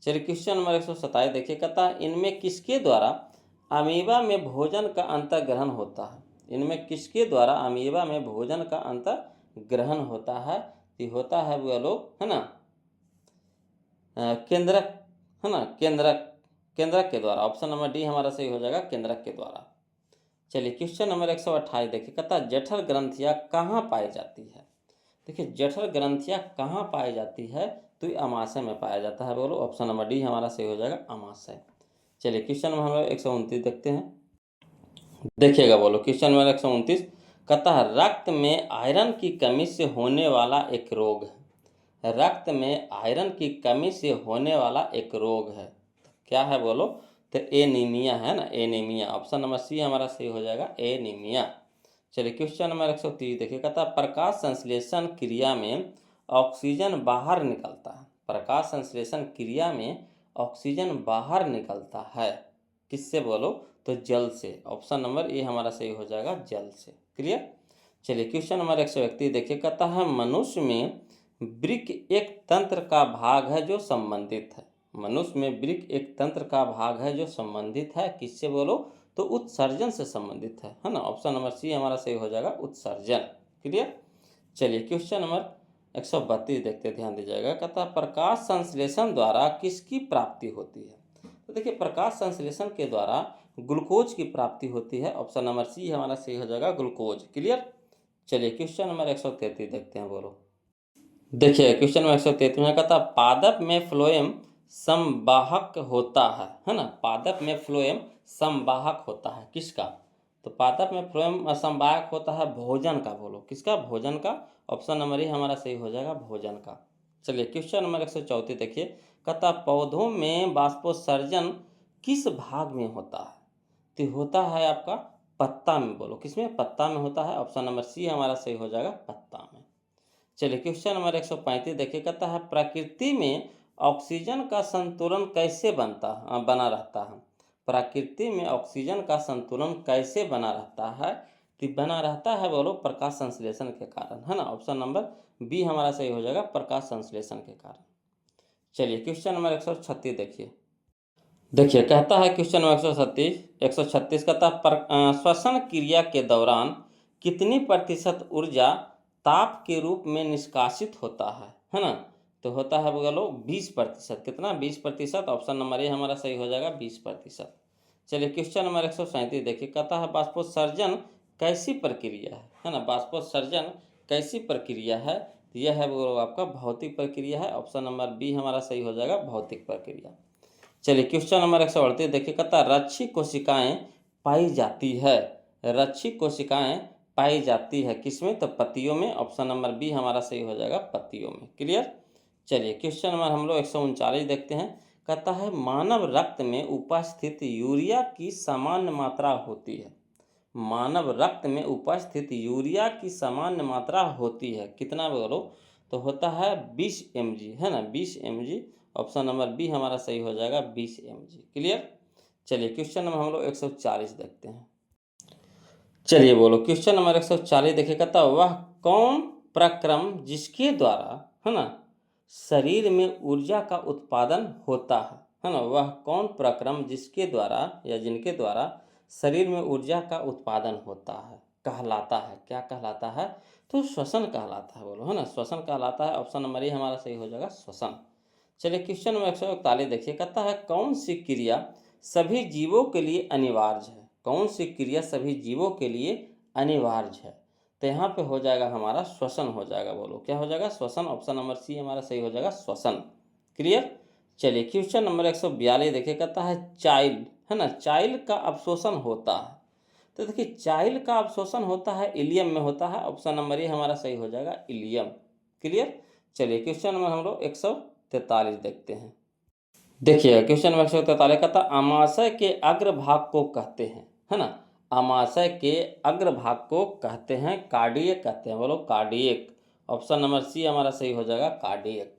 चलिए क्वेश्चन नंबर 127 देखिए, कहता है इनमें किसके द्वारा अमीबा में भोजन का अंतर्ग्रहण होता है। इनमें किसके द्वारा अमीबा में भोजन का अंतर्ग्रहण होता है। ये होता है वो लोग, है ना, केंद्रक, है ना, केंद्रक के द्वारा। ऑप्शन नंबर डी हमारा सही हो जाएगा, केंद्रक के द्वारा। चलिए क्वेश्चन नंबर 128 देखिए, कहता है जठर ग्रंथियाँ कहाँ पाई जाती है। देखिए जठर ग्रंथियाँ कहाँ पाई जाती है, तो ये अमाशय में पाया जाता है बोलो। ऑप्शन नंबर डी हमारा सही हो जाएगा, अमाशय। चलिए क्वेश्चन नंबर हम 129 देखते हैं। देखिएगा बोलो क्वेश्चन नंबर 129, कहता है रक्त में आयरन की कमी से होने वाला एक रोग है। रक्त में आयरन की कमी से होने वाला एक रोग है, क्या है बोलो, तो एनीमिया है ना, एनीमिया। ऑप्शन नंबर सी हमारा सही हो जाएगा, एनीमिया। चलिए क्वेश्चन नंबर 130 देखिए, कहता है प्रकाश संश्लेषण क्रिया में ऑक्सीजन बाहर निकलता है। प्रकाश संश्लेषण क्रिया में ऑक्सीजन बाहर निकलता है, किससे बोलो, तो जल से। ऑप्शन नंबर ए हमारा सही हो जाएगा, जल से। क्लियर। चलिए क्वेश्चन नंबर 131 देखिए, कहता है मनुष्य में वृक्क एक तंत्र का भाग है जो संबंधित है। मनुष्य में वृक्क एक तंत्र का भाग है जो संबंधित है, किससे बोलो, तो उत्सर्जन से संबंधित है ना। ऑप्शन नंबर सी हमारा सही हो जाएगा, उत्सर्जन। क्लियर। चलिए क्वेश्चन नंबर 132 देखते, ध्यान दीजिएगा। कहता है प्रकाश संश्लेषण द्वारा किसकी प्राप्ति होती है। तो देखिए प्रकाश संश्लेषण के द्वारा ग्लूकोज की प्राप्ति होती है। ऑप्शन नंबर सी हमारा सही हो जाएगा, ग्लूकोज। क्लियर। चलिए क्वेश्चन नंबर 133 देखते हैं बोलो। देखिए क्वेश्चन नंबर 133 में कहता है पादप में फ्लोएम संवाहक होता है ना। पादप में फ्लोएम संवाहक होता है, किसका, तो पादप में फ्लोएम संवाहक होता है भोजन का। बोलो किसका, भोजन का। ऑप्शन नंबर ए हमारा सही हो जाएगा, भोजन का। चलिए क्वेश्चन नंबर 134 देखिए, कहता पौधों में बाष्पोत्सर्जन किस भाग में होता है। तो होता है आपका पत्ता में। बोलो किसमें, पत्ता में होता है। ऑप्शन नंबर सी हमारा सही हो जाएगा, पत्ता में। चलिए क्वेश्चन नंबर 135 देखिए, कहता है प्रकृति में ऑक्सीजन का संतुलन कैसे बना रहता है। प्रकृति में ऑक्सीजन का संतुलन कैसे बना रहता है, तो बना रहता है बोलो प्रकाश संश्लेषण के कारण, है ना। ऑप्शन नंबर बी हमारा सही हो जाएगा, प्रकाश संश्लेषण के कारण। चलिए क्वेश्चन नंबर 136 देखिए कहता है क्वेश्चन नंबर 136 कहता है श्वसन क्रिया के दौरान कितनी प्रतिशत ऊर्जा ताप के रूप में निष्कासित होता है ना। तो होता है बोलो 20%। कितना, 20%। ऑप्शन नंबर ए हमारा सही हो जाएगा, 20%। चलिए क्वेश्चन नंबर 137 देखिए, कहता है बाष्पोत्सर्जन कैसी प्रक्रिया है ना। बाष्पोत्सर्जन कैसी प्रक्रिया है, तो यह है वो आपका भौतिक प्रक्रिया है। ऑप्शन नंबर बी हमारा सही हो जाएगा, भौतिक प्रक्रिया। चलिए क्वेश्चन नंबर 138 देखिए, कहता है रक्षी कोशिकाएं पाई जाती है। रक्षी कोशिकाएं पाई जाती है किसमें, तो पत्तियों में। ऑप्शन नंबर बी हमारा सही हो जाएगा, पत्तियों में। क्लियर। चलिए क्वेश्चन नंबर हम लोग 139 देखते हैं। कहता है मानव रक्त में उपस्थित यूरिया की सामान्य मात्रा होती है। मानव रक्त में उपस्थित यूरिया की सामान्य मात्रा होती है, कितना बोलो, तो होता है 20 mg, है ना, 20 mg। ऑप्शन नंबर बी हमारा सही हो जाएगा 20 mg। क्लियर। चलिए क्वेश्चन नंबर हम लोग 140 देखते हैं। चलिए बोलो, क्वेश्चन नंबर 140 देखिए, कहता वह कौन प्रक्रम जिसके द्वारा, है ना, शरीर में ऊर्जा का उत्पादन होता है ना, वह कौन प्रक्रम जिसके द्वारा या जिनके द्वारा शरीर में ऊर्जा का उत्पादन होता है कहलाता है, क्या कहलाता है, तो श्वसन कहलाता है। बोलो, है ना, श्वसन कहलाता है। ऑप्शन नंबर ए हमारा सही हो जाएगा, श्वसन। चलिए क्वेश्चन नंबर 141 देखिए, कहता है कौन सी क्रिया सभी जीवों के लिए अनिवार्य है, कौन सी क्रिया सभी जीवों के लिए अनिवार्य है, तो यहाँ पे हो जाएगा हमारा श्वसन हो जाएगा। बोलो क्या हो जाएगा, श्वसन। ऑप्शन नंबर सी हमारा सही हो जाएगा, श्वसन। क्लियर। चलिए क्वेश्चन नंबर 142 देखिए, कहता है चाइल्ड, है ना, चाइल्ड का अवशोषण होता है, तो देखिए चाइल्ड का अवशोषण होता है इलियम में होता है। ऑप्शन नंबर ए हमारा सही हो जाएगा, इलियम। क्लियर। चलिए क्वेश्चन नंबर हम लोग 143 देखते हैं। देखिए क्वेश्चन नंबर 143 कहता आमाशय के अग्रभाग को कहते हैं, है ना, आमाशय के अग्रभाग को कहते हैं कार्डियक कहते हैं। बोलो कार्डियक। ऑप्शन नंबर सी हमारा सही हो जाएगा, कार्डियक।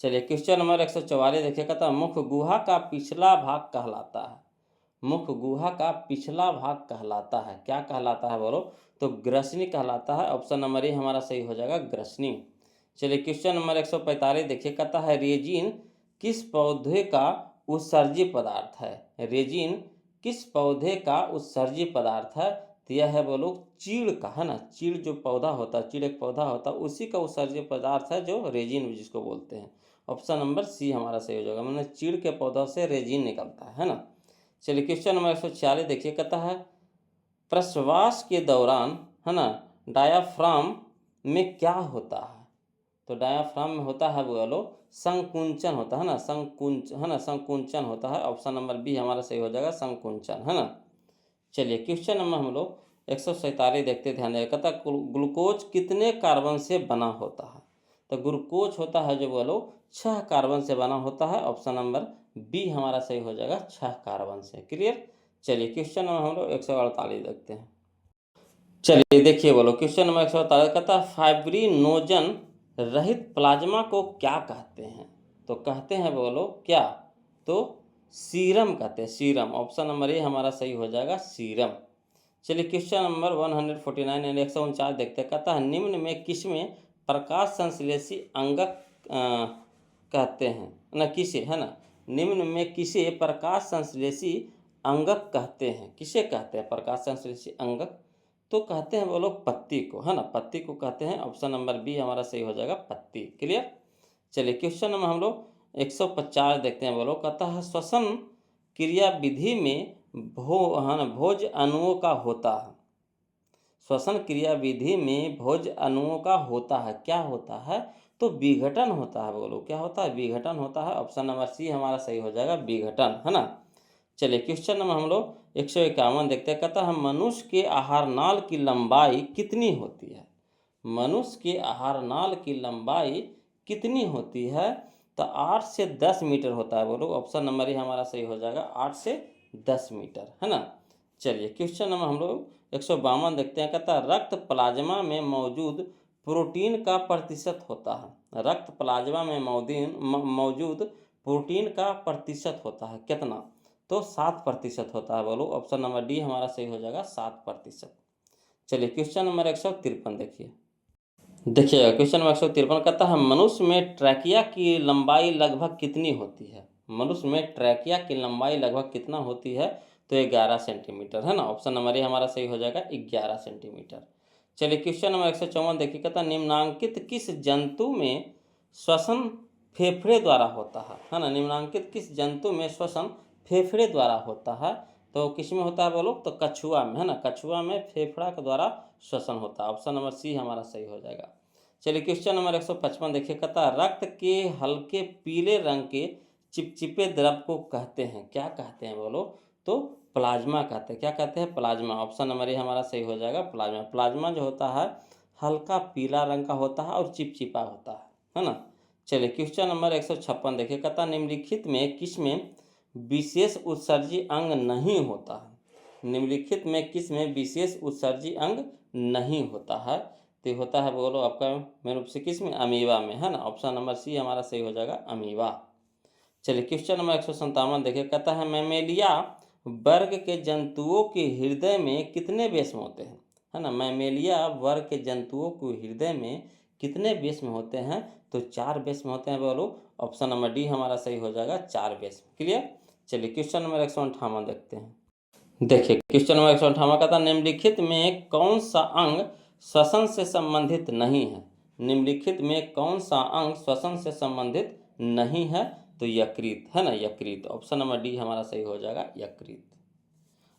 चलिए क्वेश्चन नंबर 144 देखिए, कहता मुख गुहा का पिछला भाग कहलाता है, मुख गुहा का पिछला भाग कहलाता है, क्या कहलाता है बोलो, तो ग्रसनी कहलाता है। ऑप्शन नंबर ए हमारा सही हो जाएगा, ग्रसनी। चलिए क्वेश्चन नंबर 145 देखिए, कहता है रेजिन किस पौधे का उत्सर्जी पदार्थ है, रेजिन किस पौधे का उत्सर्जी पदार्थ है, तो यह है बोलो चीड़ का, है ना, चीड़ जो पौधा होता है, चीड़ एक पौधा होता है, उसी का उत्सर्जी पदार्थ है जो रेजिन जिसको बोलते हैं। ऑप्शन नंबर सी हमारा सही हो जाएगा, मतलब चीड़ के पौधों से रेजिन निकलता है ना। चलिए क्वेश्चन नंबर 146 देखिए, कहता है प्रश्वास के दौरान, है ना, डायाफ्राम में क्या होता है, तो डायाफ्राम में होता है बोलो संकुंचन होता है ना, संकुंचन होता है। ऑप्शन नंबर बी हमारा सही हो जाएगा, संकुंचन, है ना। चलिए क्वेश्चन नंबर हम लोग 147 देखते, ध्यान देगा, कहता ग्लूकोज कितने कार्बन से बना होता है, तो ग्लूकोज होता है जो बोलो 6 कार्बन से बना होता है। ऑप्शन नंबर बी हमारा सही हो जाएगा, 6 कार्बन से। क्लियर। चलिए क्वेश्चन नंबर हम लोग 148 देखते हैं। चलिए देखिए बोलो, क्वेश्चन नंबर 148 कहता है फाइब्रिनोजन रहित प्लाज्मा को क्या कहते हैं, तो कहते हैं बोलो क्या, तो सीरम कहते हैं, सीरम। ऑप्शन नंबर ए हमारा सही हो जाएगा, सीरम। चलिए क्वेश्चन नंबर 149 यानी 149 देखते हैं, कहता है निम्न में किसमें प्रकाश संश्लेषी अंगक कहते हैं ना, किसे, है ना, निम्न में किसे प्रकाश संश्लेषी अंगक कहते हैं, किसे कहते हैं प्रकाश संश्लेषी अंगक, तो कहते हैं वो लोग पत्ती को, है ना, पत्ती को कहते हैं। ऑप्शन नंबर बी हमारा सही हो जाएगा, पत्ती। क्लियर। चलिए क्वेश्चन नंबर हम लोग 150 देखते हैं। वो लोग कहता है श्वसन क्रिया विधि में भोज अणुओं का होता है, श्वसन क्रिया विधि में भोज अणुओं का होता है, क्या होता है, तो विघटन होता है। बोलो क्या होता है, विघटन होता है। ऑप्शन नंबर सी हमारा सही हो जाएगा, विघटन, है ना। चलिए क्वेश्चन नंबर हम लोग 151 देखते हैं, कहता है मनुष्य के आहार नाल की लंबाई कितनी होती है, मनुष्य के आहार नाल की लंबाई कितनी होती है, तो 8 से 10 मीटर होता है। बोलो ऑप्शन नंबर ही हमारा सही हो जाएगा, 8 से 10 मीटर, है ना। चलिए क्वेश्चन नंबर हम लोग 152 देखते हैं, कहता है रक्त प्लाज्मा में मौजूद प्रोटीन का प्रतिशत होता है, रक्त प्लाज्मा में मौजूद प्रोटीन का प्रतिशत होता है कितना, तो 7% होता है। बोलो ऑप्शन नंबर डी हमारा सही हो जाएगा, 7%। चलिए क्वेश्चन नंबर 153 देखिए, देखिएगा क्वेश्चन नंबर 153 कहता है मनुष्य में ट्रैकिया की लंबाई लगभग कितनी होती है, मनुष्य में ट्रैकिया की लंबाई लगभग कितना होती है, तो 11 सेंटीमीटर, है ना। ऑप्शन नंबर ए हमारा सही हो जाएगा, 11 सेंटीमीटर। चलिए क्वेश्चन नंबर 154 देखिए, कहता है निम्नांकित किस जंतु में श्वसन फेफड़े द्वारा होता है ना, निम्नांकित किस जंतु में श्वसन फेफड़े द्वारा होता है, तो किस में होता है बोलो, तो कछुआ में, है ना, कछुआ में फेफड़ा के द्वारा श्वसन होता है। ऑप्शन नंबर सी हमारा सही हो जाएगा। चलिए क्वेश्चन नंबर 155 देखिए, कहता है रक्त के हल्के पीले रंग के चिपचिपे द्रव को कहते हैं, क्या कहते हैं बोलो, तो प्लाज्मा कहते हैं, क्या कहते हैं, प्लाज्मा। ऑप्शन नंबर ए हमारा सही हो जाएगा, प्लाज्मा। प्लाज्मा जो होता है हल्का पीला रंग का होता है और चिपचिपा होता है ना। चलिए क्वेश्चन नंबर 156 देखिए, कहता निम्नलिखित में किसमें विशेष उत्सर्जी अंग नहीं होता है, निम्नलिखित में किस में विशेष उत्सर्जी अंग नहीं होता है, तो ये होता है बोलो आपका मेन रूप से किस में, अमीबा में, है ना। ऑप्शन नंबर सी हमारा सही हो जाएगा, अमीबा। चलिए क्वेश्चन नंबर 157 देखिए, कहता है मैमेलिया वर्ग के जंतुओं के हृदय में कितने बेस्म होते हैं, है ना। मैमेलिया वर्ग के जंतुओं के हृदय में कितने बेस्म होते हैं, तो 4 बेस्म होते हैं बोलो। ऑप्शन नंबर डी हमारा सही हो जाएगा, 4 बेस्म। क्लियर। चलिए क्वेश्चन नंबर 158 देखते हैं। देखिए क्वेश्चन नंबर 158 का था, निम्नलिखित में कौन सा अंग श्वसन से संबंधित नहीं है। निम्नलिखित में कौन सा अंग श्वसन से संबंधित नहीं है, तो यकृत, है ना, यकृत। ऑप्शन नंबर डी हमारा सही हो जाएगा, यकृत।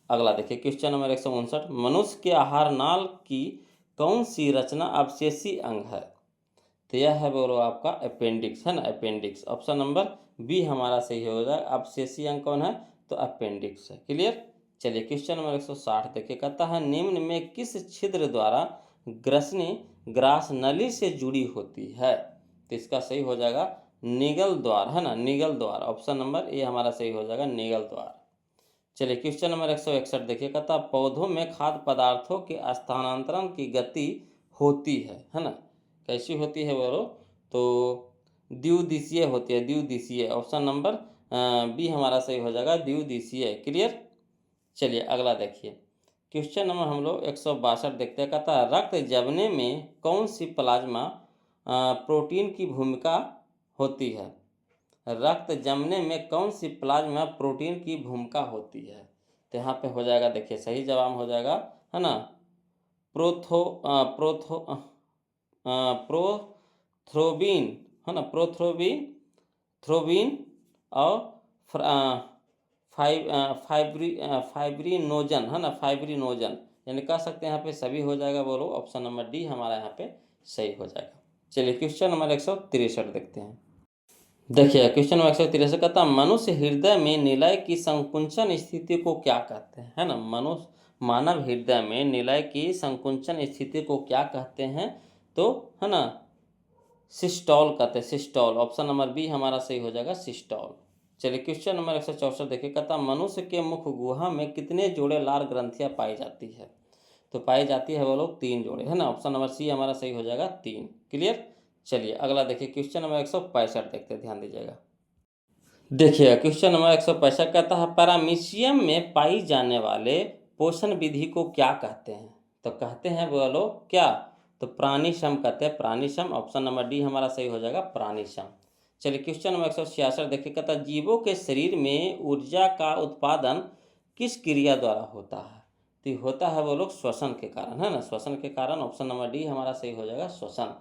अगला देखिए क्वेश्चन नंबर 159, मनुष्य के आहार नाल की कौन सी रचना अवशेषी अंग है, तो यह है बोलो आपका अपेंडिक्स, है ना, अपेंडिक्स। ऑप्शन नंबर बी हमारा सही हो जाएगा, अवशेषी अंग कौन है, तो अपेंडिक्स है। क्लियर। चलिए क्वेश्चन नंबर 160 देखिए, कहता है निम्न में किस छिद्र द्वारा ग्रसनी ग्रास नली से जुड़ी होती है, तो इसका सही हो जाएगा निगल द्वार, है ना, निगल द्वार। ऑप्शन नंबर ए हमारा सही हो जाएगा, निगल द्वार। चलिए क्वेश्चन नंबर 161 देखिए, कहता पौधों में खाद्य पदार्थों के स्थानांतरण की गति होती है ना। कैसी होती है बोलो, तो द्विदिशीय होती है, द्विदिशीय। ऑप्शन नंबर बी हमारा सही हो जाएगा, द्विदिशीय। क्लियर। चलिए अगला देखिए क्वेश्चन नंबर हम लोग 162 देखते हैं, कहता है रक्त जमने में कौन सी प्लाज्मा प्रोटीन की भूमिका होती है। रक्त जमने में कौन सी प्लाज्मा प्रोटीन की भूमिका होती है, तो यहाँ पे हो जाएगा, देखिए सही जवाब हो जाएगा, है ना, प्रोथ्रोबिन, है ना, थ्रोबिन और फाइब्रिनोजन, है ना, फाइब्रिनोजन, यानी कह सकते हैं यहाँ पे सभी हो जाएगा बोलो। ऑप्शन नंबर डी हमारा यहाँ पे सही हो जाएगा। चलिए क्वेश्चन नंबर 163 देखते हैं। देखिए क्वेश्चन नंबर 163 कहता है मनुष्य हृदय में निलय की संकुंचन स्थिति को क्या कहते हैं, है ना। मानव हृदय में निलय की संकुंचन स्थिति को क्या कहते हैं, तो है ना सिस्टोल कहते हैं, सिस्टोल। ऑप्शन नंबर बी हमारा सही हो जाएगा, सिस्टोल। चलिए क्वेश्चन नंबर 164 देखिए, कहता मनुष्य के मुख गुहा में कितने जोड़े लाल ग्रंथियां पाई जाती है, तो पाई जाती है वो लोग 3 जोड़े, है ना। ऑप्शन नंबर सी हमारा सही हो जाएगा, 3। क्लियर। चलिए अगला देखिए क्वेश्चन नंबर 165 देखते हैं, ध्यान दीजिएगा। देखिए क्वेश्चन नंबर 165 कहता है पैरामीशियम में पाई जाने वाले पोषण विधि को क्या कहते हैं, तो कहते हैं बोलो क्या, तो प्राणिसम कहते हैं, प्राणिसम। ऑप्शन नंबर डी हमारा सही हो जाएगा, प्राणिसम। चलिए क्वेश्चन नंबर 166 देखिए, कहता है जीवों के शरीर में ऊर्जा का उत्पादन किस क्रिया द्वारा होता है, तो होता है वो लोग श्वसन के कारण, है ना, श्वसन के कारण। ऑप्शन नंबर डी हमारा सही हो जाएगा, श्वसन।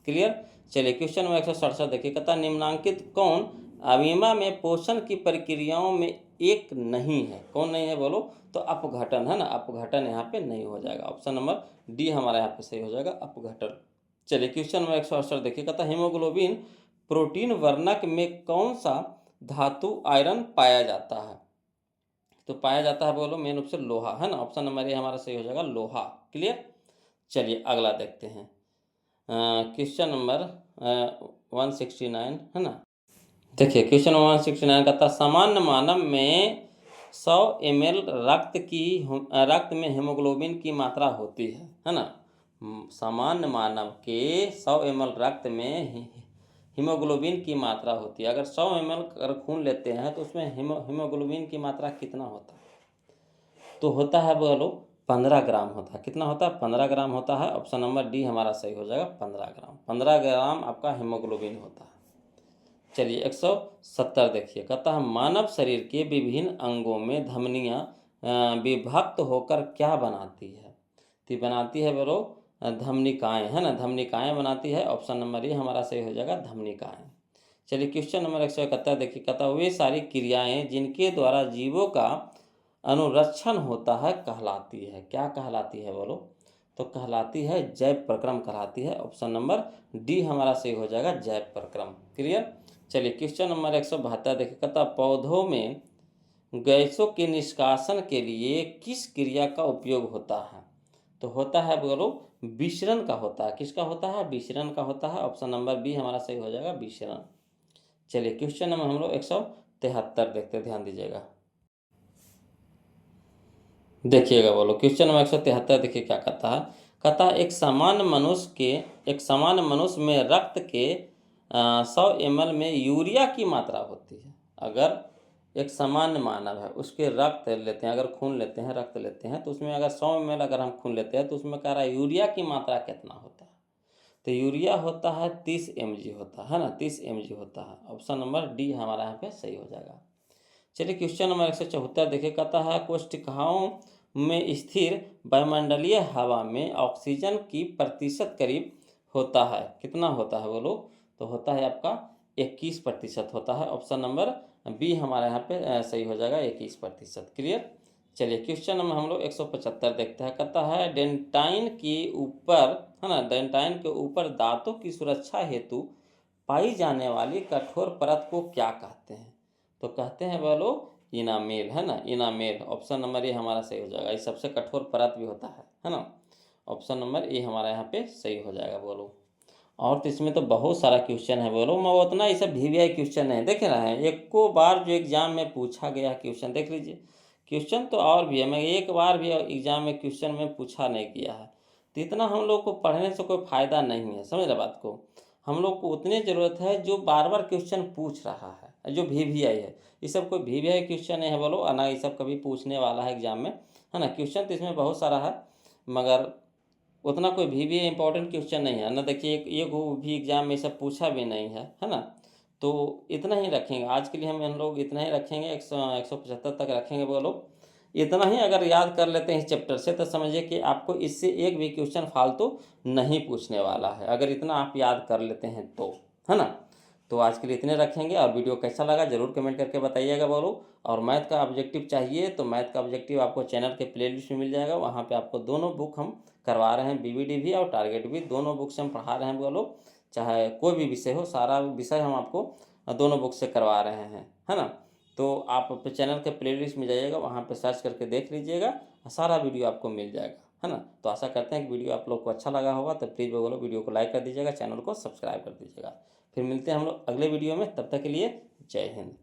क्लियर। चलिए क्वेश्चन नंबर 167 देखिए, कहता निम्नांकित कौन अमीबा में पोषण की प्रक्रियाओं में एक नहीं है, कौन नहीं है बोलो, तो अपघटन, है ना, अपघटन यहाँ पे नहीं हो जाएगा। ऑप्शन नंबर डी हमारा यहाँ पे सही हो जाएगा, अपघटन। चलिए क्वेश्चन नंबर 168 देखिए, कहता हीमोग्लोबिन प्रोटीन वर्णक में कौन सा धातु आयरन पाया जाता है, तो पाया जाता है बोलो मेन रूप से लोहा, है ना। ऑप्शन नंबर ए हमारा सही हो जाएगा, लोहा। क्लियर। चलिए अगला देखते हैं क्वेश्चन नंबर 169, है ना। देखिए क्वेश्चन नंबर 169 कहता सामान्य मानव में 100 ml रक्त में हीमोग्लोबिन की मात्रा होती है ना। सामान्य मानव के 100 ml रक्त में हीमोग्लोबिन की मात्रा होती है। अगर 100 ml अगर खून लेते हैं तो उसमें हीमोग्लोबिन की मात्रा कितना होता है, तो होता है बोलो 15 ग्राम होता है। कितना होता है, 15 ग्राम होता है। ऑप्शन नंबर डी हमारा सही हो जाएगा, 15 ग्राम। 15 ग्राम आपका हीमोग्लोबिन होता है। चलिए 170 देखिए, कहता है मानव शरीर के विभिन्न अंगों में धमनियाँ विभक्त होकर क्या बनाती है, तो बनाती है बोलो धमनिकाएँ, है ना, धमनिकाएँ बनाती है। ऑप्शन नंबर ए हमारा सही हो जाएगा, धमनिकाएँ। चलिए क्वेश्चन नंबर 171 देखिए, कहता वे सारी क्रियाएं जिनके द्वारा जीवों का अनुरक्षण होता है कहलाती है, क्या कहलाती है बोलो, तो कहलाती है जैव प्रक्रम कहलाती है। ऑप्शन नंबर डी हमारा सही हो जाएगा, जैव प्रक्रम। क्लियर। चलिए क्वेश्चन नंबर 172 देखिए, कहता पौधों में गैसों के निष्कासन के लिए किस क्रिया का उपयोग होता है, तो होता है बोलो विसरण का होता है। किसका होता है, विसरण का होता है। ऑप्शन नंबर बी हमारा सही हो जाएगा, विसरण। चलिए क्वेश्चन नंबर हम लोग 173 देखते हैं, ध्यान दीजिएगा। देखिएगा बोलो क्वेश्चन नंबर 173 देखिए क्या कहता है, कहता है एक सामान्य मनुष्य में रक्त के 100 ml में यूरिया की मात्रा होती है। अगर एक सामान्य मानव है, उसके रक्त लेते हैं, अगर खून लेते हैं, रक्त लेते हैं, तो उसमें अगर 100 ml अगर हम खून लेते हैं तो उसमें कह रहा है यूरिया की मात्रा कितना होता है। तो यूरिया होता है 30 mg होता है ना, 30 mg होता है। ऑप्शन नंबर डी हमारा यहाँ पे सही हो जाएगा। चलिए क्वेश्चन नंबर 174 देखिए। कहता है कोशिकाओं में स्थिर वायुमंडलीय हवा में ऑक्सीजन की प्रतिशत करीब होता है, कितना होता है बोलो? तो होता है आपका 21% होता है। ऑप्शन नंबर बी हमारे यहाँ पे सही हो जाएगा, 21%। क्लियर। चलिए क्वेश्चन नंबर हम लोग 175 देखते हैं। कहता है डेंटाइन के ऊपर, है ना, डेंटाइन के ऊपर दांतों की सुरक्षा हेतु पाई जाने वाली कठोर परत को क्या कहते हैं? तो कहते हैं बोलो इनामेल, है ना, इनामेल। ऑप्शन नंबर ए हमारा सही हो जाएगा। ये सबसे कठोर परत भी होता है ना। ऑप्शन नंबर ए हमारा यहाँ पे सही हो जाएगा बोलो। और तो इसमें तो बहुत सारा क्वेश्चन है बोलो, मैं उतना ये सब VVI क्वेश्चन है देख रहे हैं। एक को बार जो एग्जाम में पूछा गया क्वेश्चन देख लीजिए। क्वेश्चन तो और भी है, मैं एक बार भी एग्जाम में क्वेश्चन में पूछा नहीं किया है। तो इतना हम लोग को पढ़ने से कोई फ़ायदा नहीं है, समझ रहे बात को। हम लोग को उतनी ज़रूरत है जो बार बार क्वेश्चन पूछ रहा है, जो VVI है। ये सब कोई VVI क्वेश्चन नहीं है बोलो, और ना ये सब कभी पूछने वाला है एग्जाम में, है ना। क्वेश्चन तो इसमें बहुत सारा है, मगर उतना कोई VVI इंपॉर्टेंट क्वेश्चन नहीं है ना। देखिए एक वो भी एग्जाम में सब पूछा भी नहीं है ना। तो इतना ही रखेंगे आज के लिए, हम लोग इतना ही रखेंगे। 175 तक रखेंगे बोलो। इतना ही अगर याद कर लेते हैं इस चैप्टर से, तो समझिए कि आपको इससे एक भी क्वेश्चन फालतू नहीं पूछने वाला है, अगर इतना आप याद कर लेते हैं तो, है ना। तो आज के लिए इतने रखेंगे। और वीडियो कैसा लगा जरूर कमेंट करके बताइएगा बोलो। और मैथ का ऑब्जेक्टिव चाहिए तो मैथ का ऑब्जेक्टिव आपको चैनल के प्लेलिस्ट में मिल जाएगा, वहाँ पे आपको दोनों बुक हम करवा रहे हैं, BVD भी और टारगेट भी, दोनों बुक से हम पढ़ा रहे हैं बोलो। चाहे कोई भी विषय हो, सारा विषय हम आपको दोनों बुक से करवा रहे हैं, है ना। तो आप अपने चैनल के प्लेलिस्ट में जाइएगा, वहाँ पे सर्च करके देख लीजिएगा, सारा वीडियो आपको मिल जाएगा, है ना। तो आशा करते हैं कि वीडियो आप लोग को अच्छा लगा होगा। तो प्लीज़ बोलो वीडियो को लाइक कर दीजिएगा, चैनल को सब्सक्राइब कर दीजिएगा। फिर मिलते हैं हम लोग अगले वीडियो में, तब तक के लिए जय हिंद।